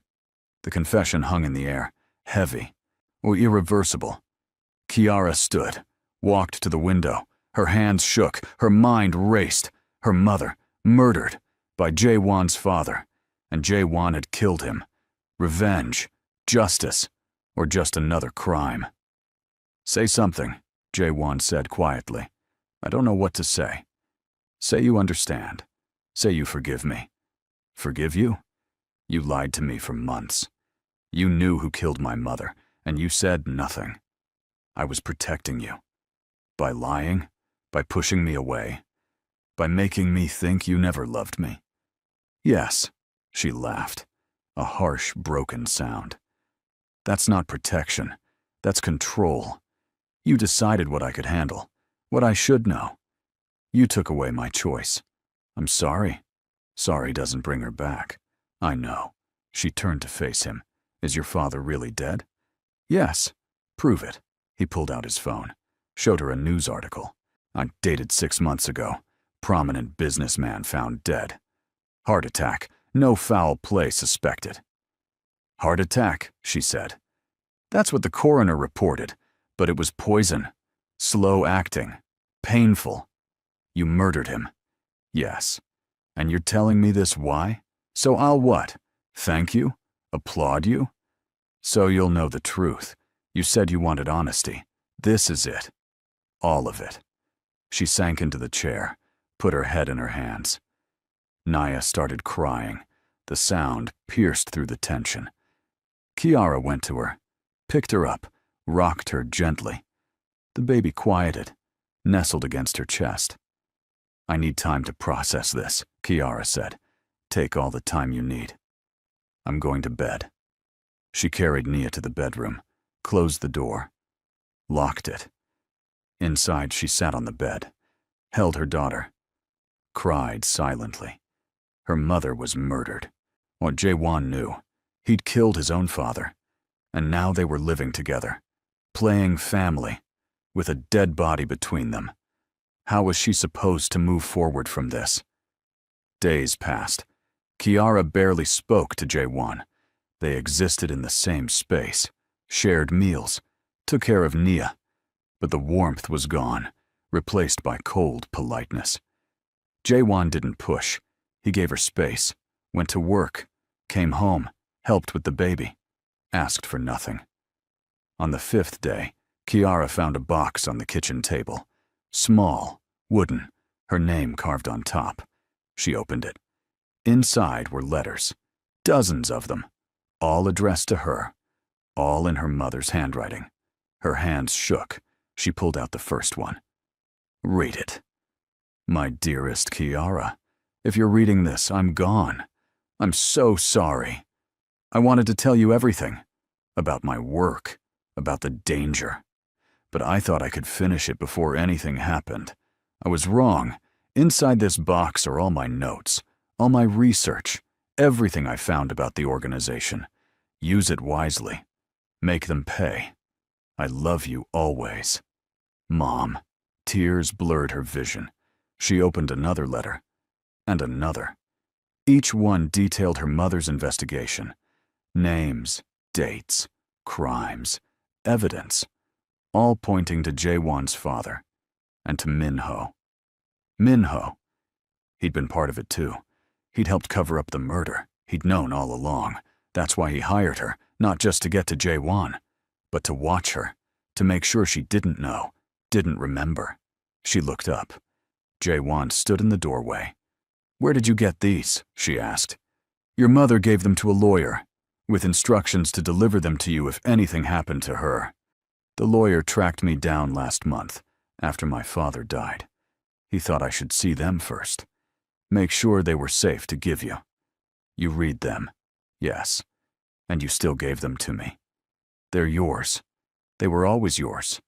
The confession hung in the air, heavy, or irreversible. Kiara stood, walked to the window. Her hands shook, her mind raced. Her mother, murdered by Jae-won's father, and Jae-won had killed him. Revenge, justice, or just another crime. Say something, Jae-won said quietly. I don't know what to say. Say you understand. Say you forgive me. Forgive you? You lied to me for months. You knew who killed my mother, and you said nothing. I was protecting you. By lying, by pushing me away, by making me think you never loved me. Yes, she laughed, a harsh, broken sound. That's not protection. That's control. You decided what I could handle, what I should know. You took away my choice. I'm sorry. Sorry doesn't bring her back. I know. She turned to face him. Is your father really dead? Yes. Prove it. He pulled out his phone, showed her a news article. Dated 6 months ago. Prominent businessman found dead. Heart attack. No foul play suspected. Heart attack, she said. That's what the coroner reported, but it was poison. Slow acting. Painful. You murdered him. Yes. And you're telling me this why? So I'll what? Thank you? Applaud you? So you'll know the truth. You said you wanted honesty. This is it. All of it. She sank into the chair, put her head in her hands. Naya started crying. The sound pierced through the tension. Kiara went to her, picked her up, rocked her gently. The baby quieted, nestled against her chest. I need time to process this, Kiara said. Take all the time you need. I'm going to bed. She carried Nia to the bedroom, closed the door, locked it. Inside, she sat on the bed, held her daughter, cried silently. Her mother was murdered. What Jae-won knew, he'd killed his own father, and now they were living together, playing family, with a dead body between them. How was she supposed to move forward from this? Days passed. Kiara barely spoke to Jae-won. They existed in the same space, shared meals, took care of Nia, but the warmth was gone, replaced by cold politeness. Jae-won didn't push. He gave her space, went to work, came home, helped with the baby, asked for nothing. On the 5th day, Kiara found a box on the kitchen table. Small, wooden, her name carved on top. She opened it. Inside were letters, dozens of them, all addressed to her, all in her mother's handwriting. Her hands shook. She pulled out the first one. Read it. My dearest Kiara, if you're reading this, I'm gone. I'm so sorry. I wanted to tell you everything. About my work, about the danger. But I thought I could finish it before anything happened. I was wrong. Inside this box are all my notes, all my research, everything I found about the organization. Use it wisely. Make them pay. I love you always. Mom. Tears blurred her vision. She opened another letter. And another. Each one detailed her mother's investigation. Names, dates, crimes, evidence, all pointing to Jae-won's father, and to Min-ho. Min-ho. He'd been part of it too. He'd helped cover up the murder. He'd known all along. That's why he hired her, not just to get to Jae-won, but to watch her, to make sure she didn't know, didn't remember. She looked up. Jae-won stood in the doorway. Where did you get these? She asked. Your mother gave them to a lawyer, with instructions to deliver them to you if anything happened to her. The lawyer tracked me down last month, after my father died. He thought I should see them first. Make sure they were safe to give you. You read them, yes, and you still gave them to me. They're yours. They were always yours.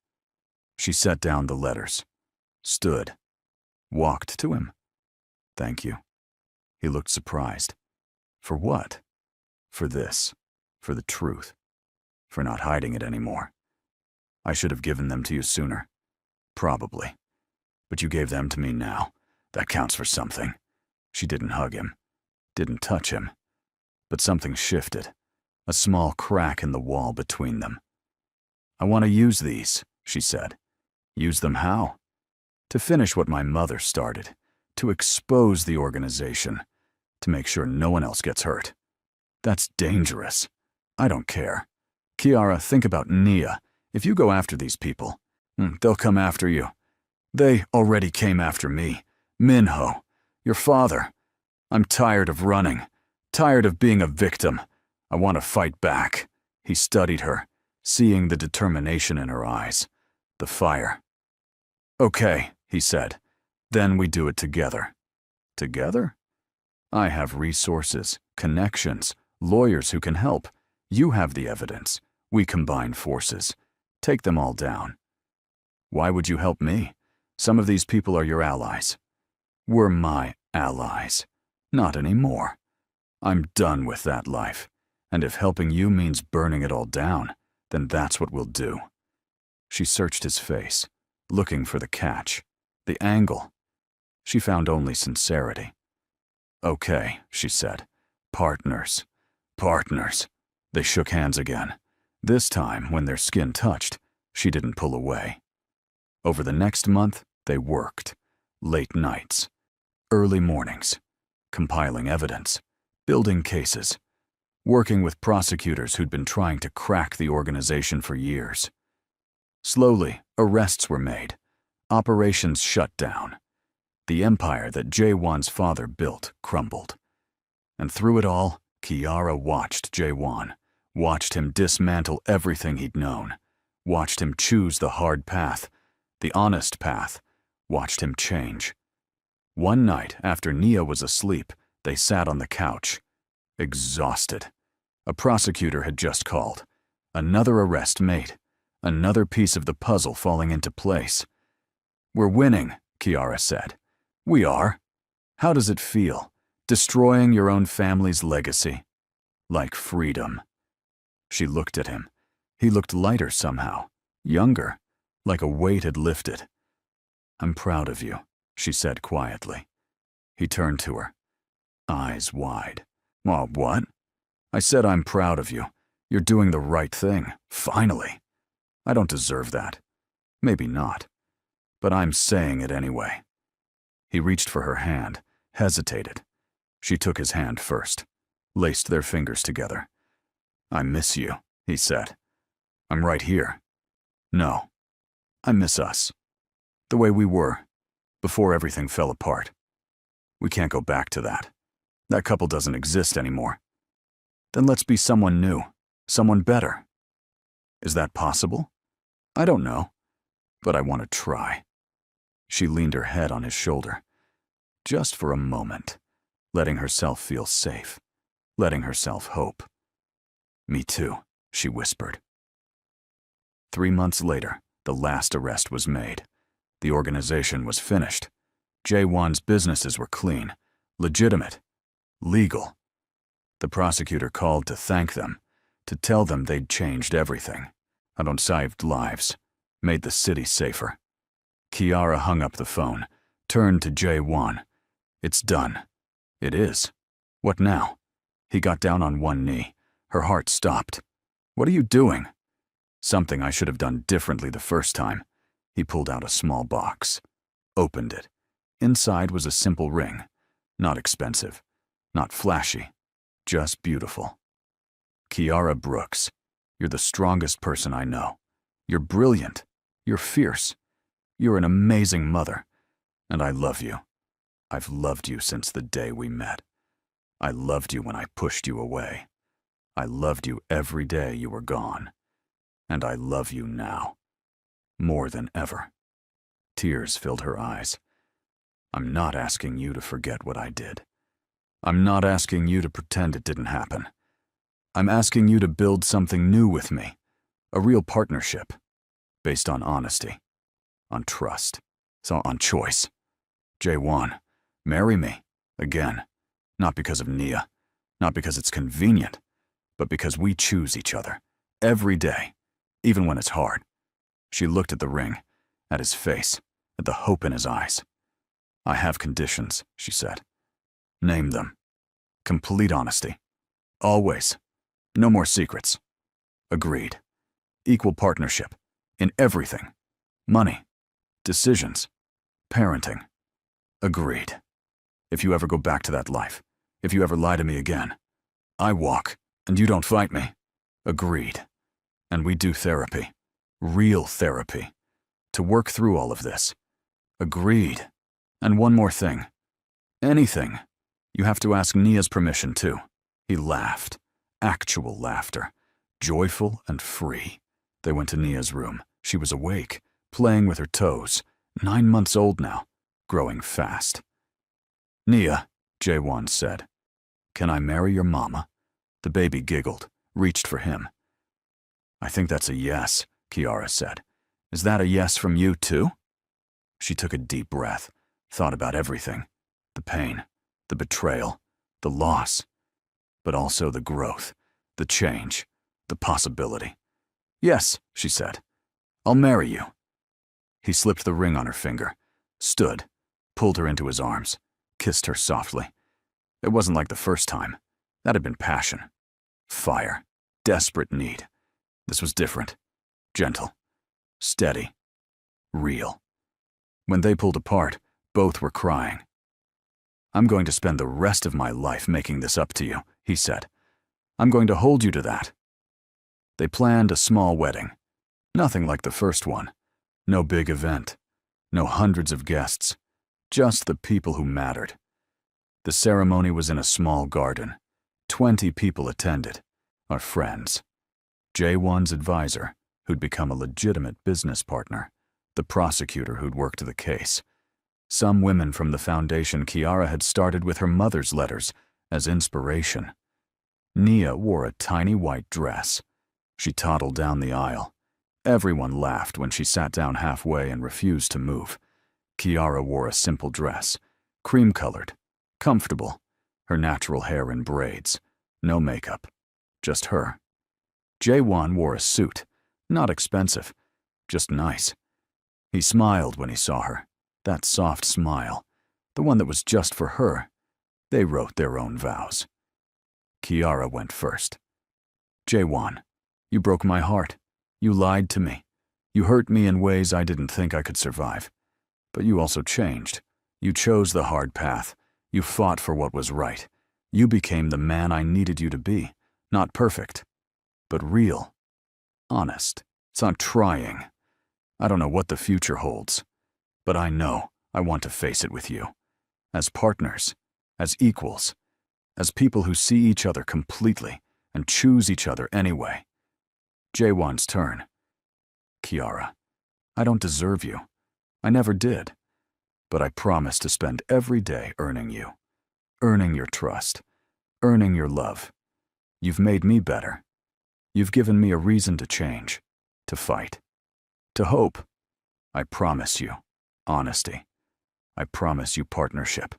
She set down the letters, stood, walked to him. Thank you. He looked surprised. For what? For this. For the truth. For not hiding it anymore. I should have given them to you sooner. Probably. But you gave them to me now. That counts for something. She didn't hug him. Didn't touch him. But something shifted. A small crack in the wall between them. I want to use these, she said. Use them how? To finish what my mother started. To expose the organization. To make sure no one else gets hurt. That's dangerous. I don't care. Kiara, think about Nia. If you go after these people, they'll come after you. They already came after me. Minho, your father. I'm tired of running. Tired of being a victim. I want to fight back. He studied her, seeing the determination in her eyes. The fire. Okay, he said. Then we do it together. Together? I have resources, connections, lawyers who can help. You have the evidence. We combine forces. Take them all down. Why would you help me? Some of these people are your allies. Were my allies. Not anymore. I'm done with that life. And if helping you means burning it all down, then that's what we'll do. She searched his face, looking for the catch, the angle. She found only sincerity. Okay, she said. Partners. Partners. They shook hands again. This time, when their skin touched, she didn't pull away. Over the next month, they worked. Late nights. Early mornings. Compiling evidence. Building cases. Working with prosecutors who'd been trying to crack the organization for years. Slowly, arrests were made. Operations shut down. The empire that Jaewon's father built crumbled. And through it all, Kiara watched Jaewon, watched him dismantle everything he'd known, watched him choose the hard path, the honest path, watched him change. One night, after Nia was asleep, they sat on the couch, exhausted. A prosecutor had just called. Another arrest made. Another piece of the puzzle falling into place. We're winning, Kiara said. We are. How does it feel? Destroying your own family's legacy. Like freedom. She looked at him. He looked lighter somehow. Younger. Like a weight had lifted. I'm proud of you, she said quietly. He turned to her. Eyes wide. Oh, what? I said I'm proud of you. You're doing the right thing. Finally. I don't deserve that. Maybe not. But I'm saying it anyway. He reached for her hand, hesitated. She took his hand first, laced their fingers together. I miss you, he said. I'm right here. No. I miss us. The way we were, before everything fell apart. We can't go back to that. That couple doesn't exist anymore. Then let's be someone new, someone better. Is that possible? I don't know, but I want to try. She leaned her head on his shoulder, just for a moment, letting herself feel safe, letting herself hope. Me too, she whispered. 3 months later, the last arrest was made. The organization was finished. Jaewon's businesses were clean, legitimate, legal. The prosecutor called to thank them, to tell them they'd changed everything, and saved lives, made the city safer. Kiara hung up the phone, turned to Jaewon. It's done. It is. What now? He got down on one knee. Her heart stopped. What are you doing? Something I should have done differently the first time. He pulled out a small box, opened it. Inside was a simple ring. Not expensive, not flashy, just beautiful. Kiara Brooks, you're the strongest person I know. You're brilliant. You're fierce. You're an amazing mother. And I love you. I've loved you since the day we met. I loved you when I pushed you away. I loved you every day you were gone. And I love you now. more than ever. Tears filled her eyes. I'm not asking you to forget what I did. I'm not asking you to pretend it didn't happen. I'm asking you to build something new with me, a real partnership, based on honesty, on trust, on choice. J1, marry me, again, not because of Nia, not because it's convenient, but because we choose each other, every day, even when it's hard. She looked at the ring, at his face, at the hope in his eyes. I have conditions, she said. Name them. Complete honesty. Always. No more secrets. Agreed. Equal partnership. In everything. Money. Decisions. Parenting. Agreed. If you ever go back to that life, if you ever lie to me again, I walk, and you don't fight me. Agreed. And we do therapy. Real therapy. To work through all of this. Agreed. And one more thing. Anything. You have to ask Nia's permission too. He laughed. Actual laughter. Joyful and free. They went to Nia's room. She was awake, playing with her toes. 9 months old now, growing fast. Nia, J1 said, can I marry your mama? The baby giggled, reached for him. I think that's a yes, Kiara said. Is that a yes from you too? She took a deep breath, thought about everything. The pain, the betrayal, the loss, but also the growth, the change, the possibility. Yes, she said. I'll marry you. He slipped the ring on her finger, stood, pulled her into his arms, kissed her softly. It wasn't like the first time. That had been passion. Fire. Desperate need. This was different. Gentle. Steady. Real. When they pulled apart, both were crying. I'm going to spend the rest of my life making this up to you, he said. I'm going to hold you to that. They planned a small wedding. Nothing like the first one. No big event. No hundreds of guests. Just the people who mattered. The ceremony was in a small garden. 20 people attended. Our friends. J1's advisor, who'd become a legitimate business partner. The prosecutor who'd worked the case. Some women from the foundation Kiara had started with her mother's letters as inspiration. Nia wore a tiny white dress. She toddled down the aisle. Everyone laughed when she sat down halfway and refused to move. Kiara wore a simple dress, cream-colored, comfortable, her natural hair in braids, no makeup, just her. J1 wore a suit, not expensive, just nice. He smiled when he saw her, that soft smile, the one that was just for her. They wrote their own vows. Kiara went first. J1, you broke my heart. You lied to me. You hurt me in ways I didn't think I could survive. But you also changed. You chose the hard path. You fought for what was right. You became the man I needed you to be. Not perfect, but real. Honest. It's not trying. I don't know what the future holds, but I know I want to face it with you. As partners, as equals, as people who see each other completely and choose each other anyway. J1's turn. Kiara, I don't deserve you. I never did. But I promise to spend every day earning you. Earning your trust. Earning your love. You've made me better. You've given me a reason to change. To fight. To hope. I promise you honesty. I promise you partnership.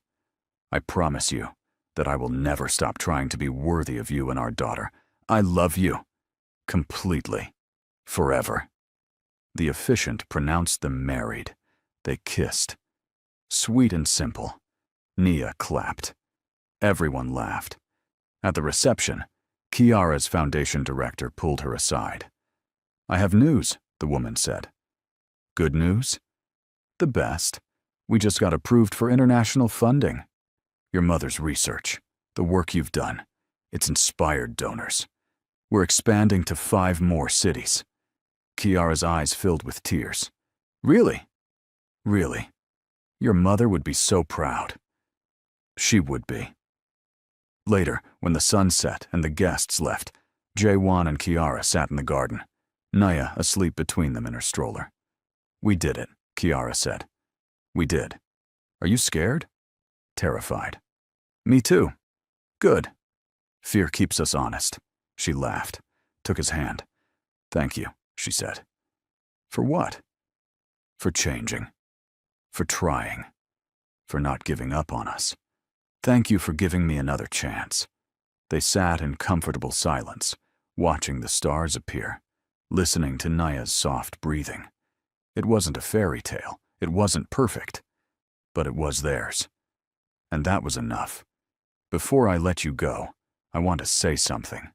I promise you that I will never stop trying to be worthy of you and our daughter. I love you. Completely. Forever. The officiant pronounced them married. They kissed. Sweet and simple. Nia clapped. Everyone laughed. At the reception, Kiara's foundation director pulled her aside. I have news, the woman said. Good news? The best. We just got approved for international funding. Your mother's research, the work you've done, it's inspired donors. We're expanding to 5 more cities. Kiara's eyes filled with tears. Really? Really? Your mother would be so proud. She would be. Later, when the sun set and the guests left, J1 and Kiara sat in the garden, Naya asleep between them in her stroller. We did it, Kiara said. We did. Are you scared? Terrified. Me too. Good. Fear keeps us honest. She laughed, took his hand. Thank you, she said. For what? For changing. For trying. For not giving up on us. Thank you for giving me another chance. They sat in comfortable silence, watching the stars appear, listening to Naya's soft breathing. It wasn't a fairy tale. It wasn't perfect. But it was theirs. And that was enough. Before I let you go, I want to say something.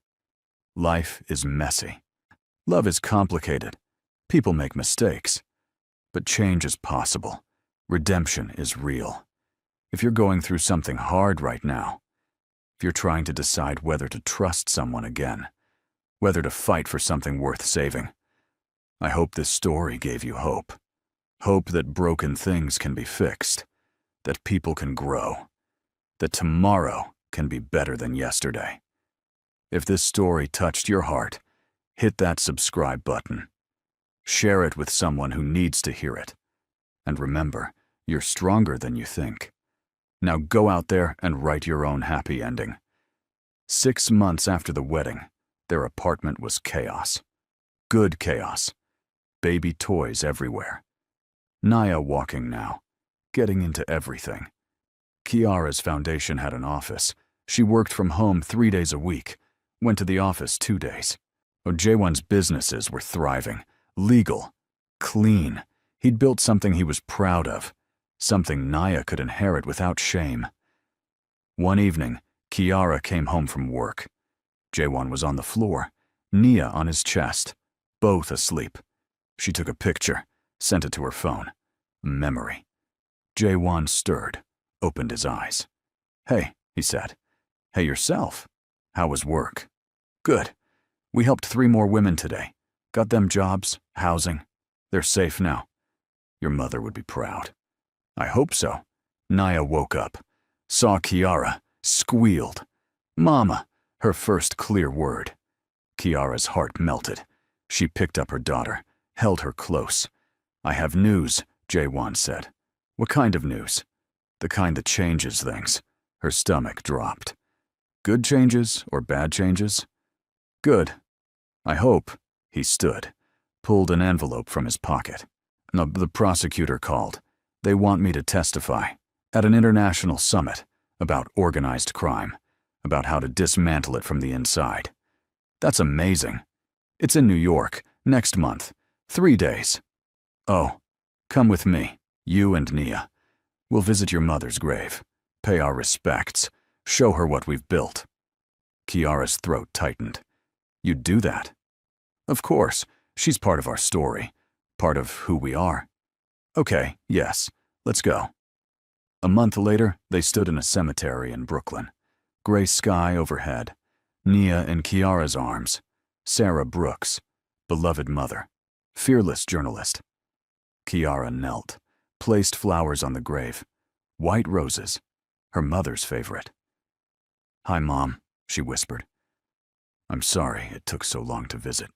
Life is messy. Love is complicated. People make mistakes. But change is possible. Redemption is real. If you're going through something hard right now, if you're trying to decide whether to trust someone again, whether to fight for something worth saving, I hope this story gave you hope. Hope that broken things can be fixed, that people can grow, that tomorrow can be better than yesterday. If this story touched your heart, hit that subscribe button. Share it with someone who needs to hear it. And remember, you're stronger than you think. Now go out there and write your own happy ending. 6 months after the wedding, their apartment was chaos. Good chaos. Baby toys everywhere. Naya walking now, getting into everything. Kiara's foundation had an office. She worked from home 3 days a week, went to the office 2 days. Jaewon's businesses were thriving, legal, clean. He'd built something he was proud of, something Naya could inherit without shame. One evening, Kiara came home from work. Jaewon was on the floor, Nia on his chest, both asleep. She took a picture, sent it to her phone. A memory. Jaewon stirred, opened his eyes. Hey, he said. Hey yourself. How was work? Good. We helped 3 more women today. Got them jobs, housing. They're safe now. Your mother would be proud. I hope so. Naya woke up, saw Kiara, squealed. Mama, her first clear word. Kiara's heart melted. She picked up her daughter, held her close. I have news, Jaewon said. What kind of news? The kind that changes things. Her stomach dropped. Good changes or bad changes? Good. I hope. He stood, pulled an envelope from his pocket. No, the prosecutor called. They want me to testify at an international summit about organized crime, about how to dismantle it from the inside. That's amazing. It's in New York, next month, 3 days. Oh, come with me, you and Nia. We'll visit your mother's grave, pay our respects, show her what we've built. Kiara's throat tightened. You'd do that? Of course, she's part of our story, part of who we are. Okay, yes, let's go. A month later, they stood in a cemetery in Brooklyn. Gray sky overhead, Nia in Kiara's arms, Sarah Brooks, beloved mother, fearless journalist. Kiara knelt, placed flowers on the grave, white roses, her mother's favorite. Hi, Mom, she whispered. I'm sorry it took so long to visit.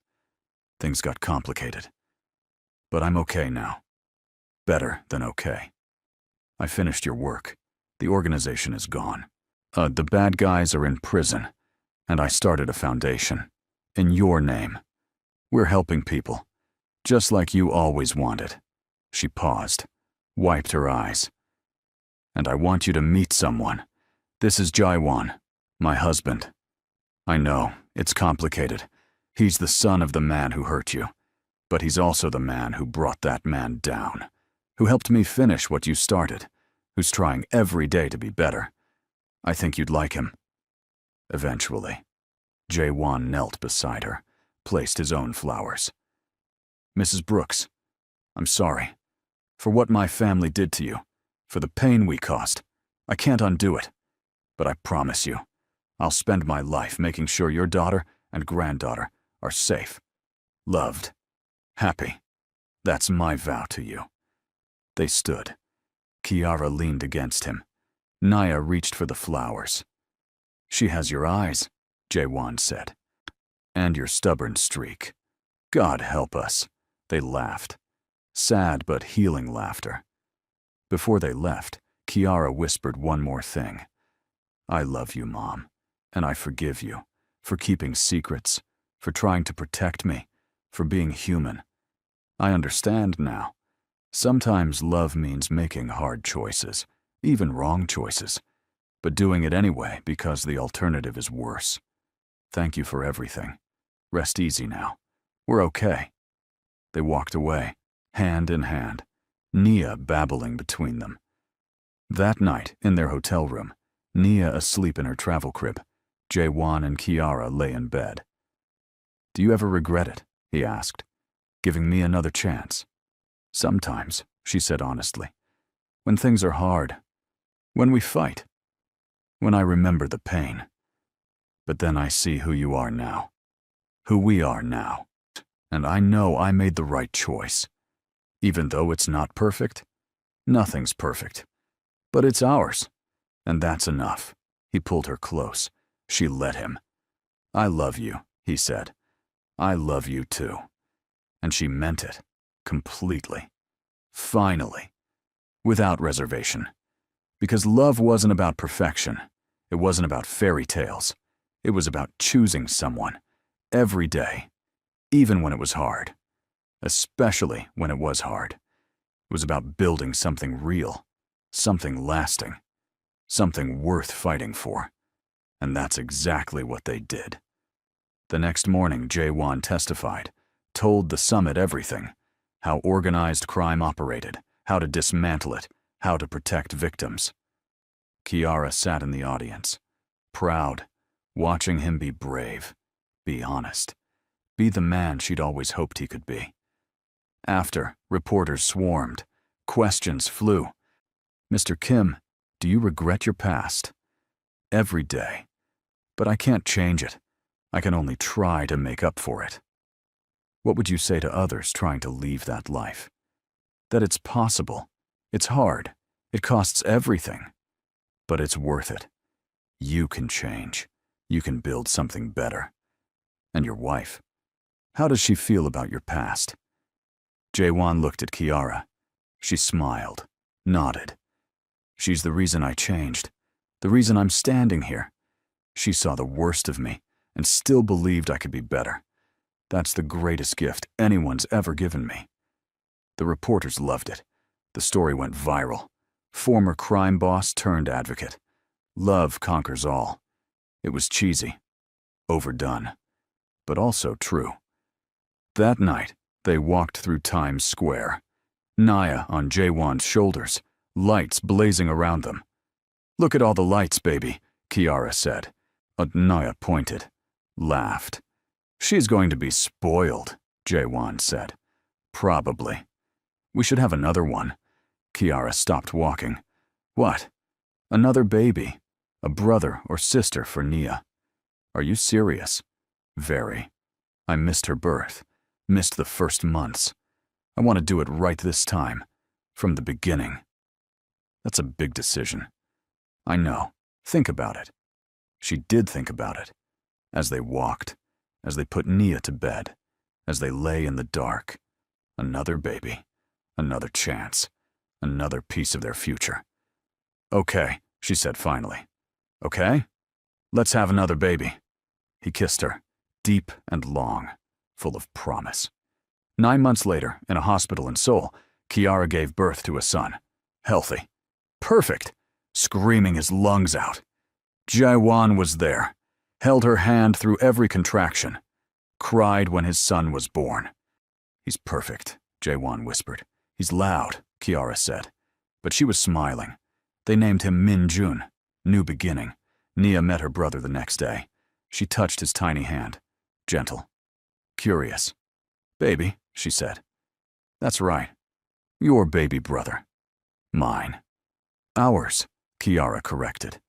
Things got complicated. But I'm okay now. Better than okay. I finished your work. The organization is gone. The bad guys are in prison, and I started a foundation. In your name. We're helping people, just like you always wanted. She paused, wiped her eyes. And I want you to meet someone. This is Jaewon, my husband. I know, it's complicated. He's the son of the man who hurt you, but he's also the man who brought that man down, who helped me finish what you started, who's trying every day to be better. I think you'd like him. Eventually. Jaewon knelt beside her, placed his own flowers. Mrs. Brooks, I'm sorry. For what my family did to you, for the pain we caused. I can't undo it. But I promise you, I'll spend my life making sure your daughter and granddaughter are safe, loved, happy. That's my vow to you. They stood. Kiara leaned against him. Naya reached for the flowers. She has your eyes, Jaewon said. And your stubborn streak. God help us. They laughed. sad but healing laughter. Before they left, Kiara whispered one more thing. "I love you, Mom, and I forgive you for keeping secrets, for trying to protect me, for being human. I understand now. Sometimes love means making hard choices, even wrong choices, but doing it anyway because the alternative is worse. Thank you for everything. Rest easy now. We're okay." They walked away, hand in hand, Nia babbling between them. That night, in their hotel room, Nia asleep in her travel crib, Jaewon and Kiara lay in bed. "Do you ever regret it?" he asked. "Giving me another chance?" "Sometimes," she said honestly. "When things are hard. When we fight. When I remember the pain. But then I see who you are now. Who we are now. And I know I made the right choice. Even though it's not perfect. Nothing's perfect. But it's ours. And that's enough." He pulled her close. She let him. "I love you," he said. "I love you too." And she meant it. Completely. Finally. Without reservation. Because love wasn't about perfection. It wasn't about fairy tales. It was about choosing someone. Every day. Even when it was hard. Especially when it was hard. It was about building something real. Something lasting. Something worth fighting for. And that's exactly what they did. The next morning, Jaewon testified, told the summit everything. How organized crime operated, how to dismantle it, how to protect victims. Kiara sat in the audience, proud, watching him be brave, be honest, be the man she'd always hoped he could be. After, reporters swarmed, questions flew. "Mr. Kim, do you regret your past?" "Every day. But I can't change it. I can only try to make up for it." What would you say to others trying to leave that life? That it's possible. It's hard. It costs everything. But it's worth it. You can change. You can build something better. And your wife. How does she feel about your past? Jaewon looked at Kiara. She smiled, nodded. "She's the reason I changed. The reason I'm standing here. She saw the worst of me and still believed I could be better. That's the greatest gift anyone's ever given me." The reporters loved it. The story went viral. Former crime boss turned advocate. Love conquers all. It was cheesy, overdone, but also true. That night, they walked through Times Square. Naya on Jaewon's shoulders, lights blazing around them. "Look at all the lights, baby," Kiara said. Naya pointed, laughed. "She's going to be spoiled," Jaewon said. "Probably. We should have another one." Kiara stopped walking. "What?" "Another baby. A brother or sister for Nia." "Are you serious?" "Very. I missed her birth. Missed the first months. I want to do it right this time. From the beginning." "That's a big decision." "I know. Think about it." She did think about it. As they walked. As they put Nia to bed. As they lay in the dark. Another baby. Another chance. Another piece of their future. "Okay," she said finally. "Okay? Let's have another baby." He kissed her, deep and long, full of promise. 9 months later, in a hospital in Seoul, Kiara gave birth to a son. Healthy. Perfect. Screaming his lungs out. Jaewon was there. Held her hand through every contraction. Cried when his son was born. "He's perfect," Jaewon whispered. "He's loud," Kiara said. But she was smiling. They named him Min Jun, new beginning. Nia met her brother the next day. She touched his tiny hand. Gentle. Curious. "Baby," she said. "That's right. Your baby brother. Mine." "Ours," Kiara corrected.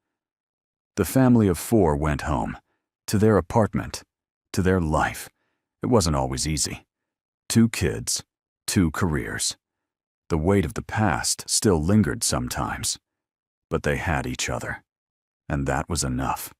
The family of 4 went home. To their apartment. To their life. It wasn't always easy. 2 kids. 2 careers. The weight of the past still lingered sometimes. But they had each other. And that was enough.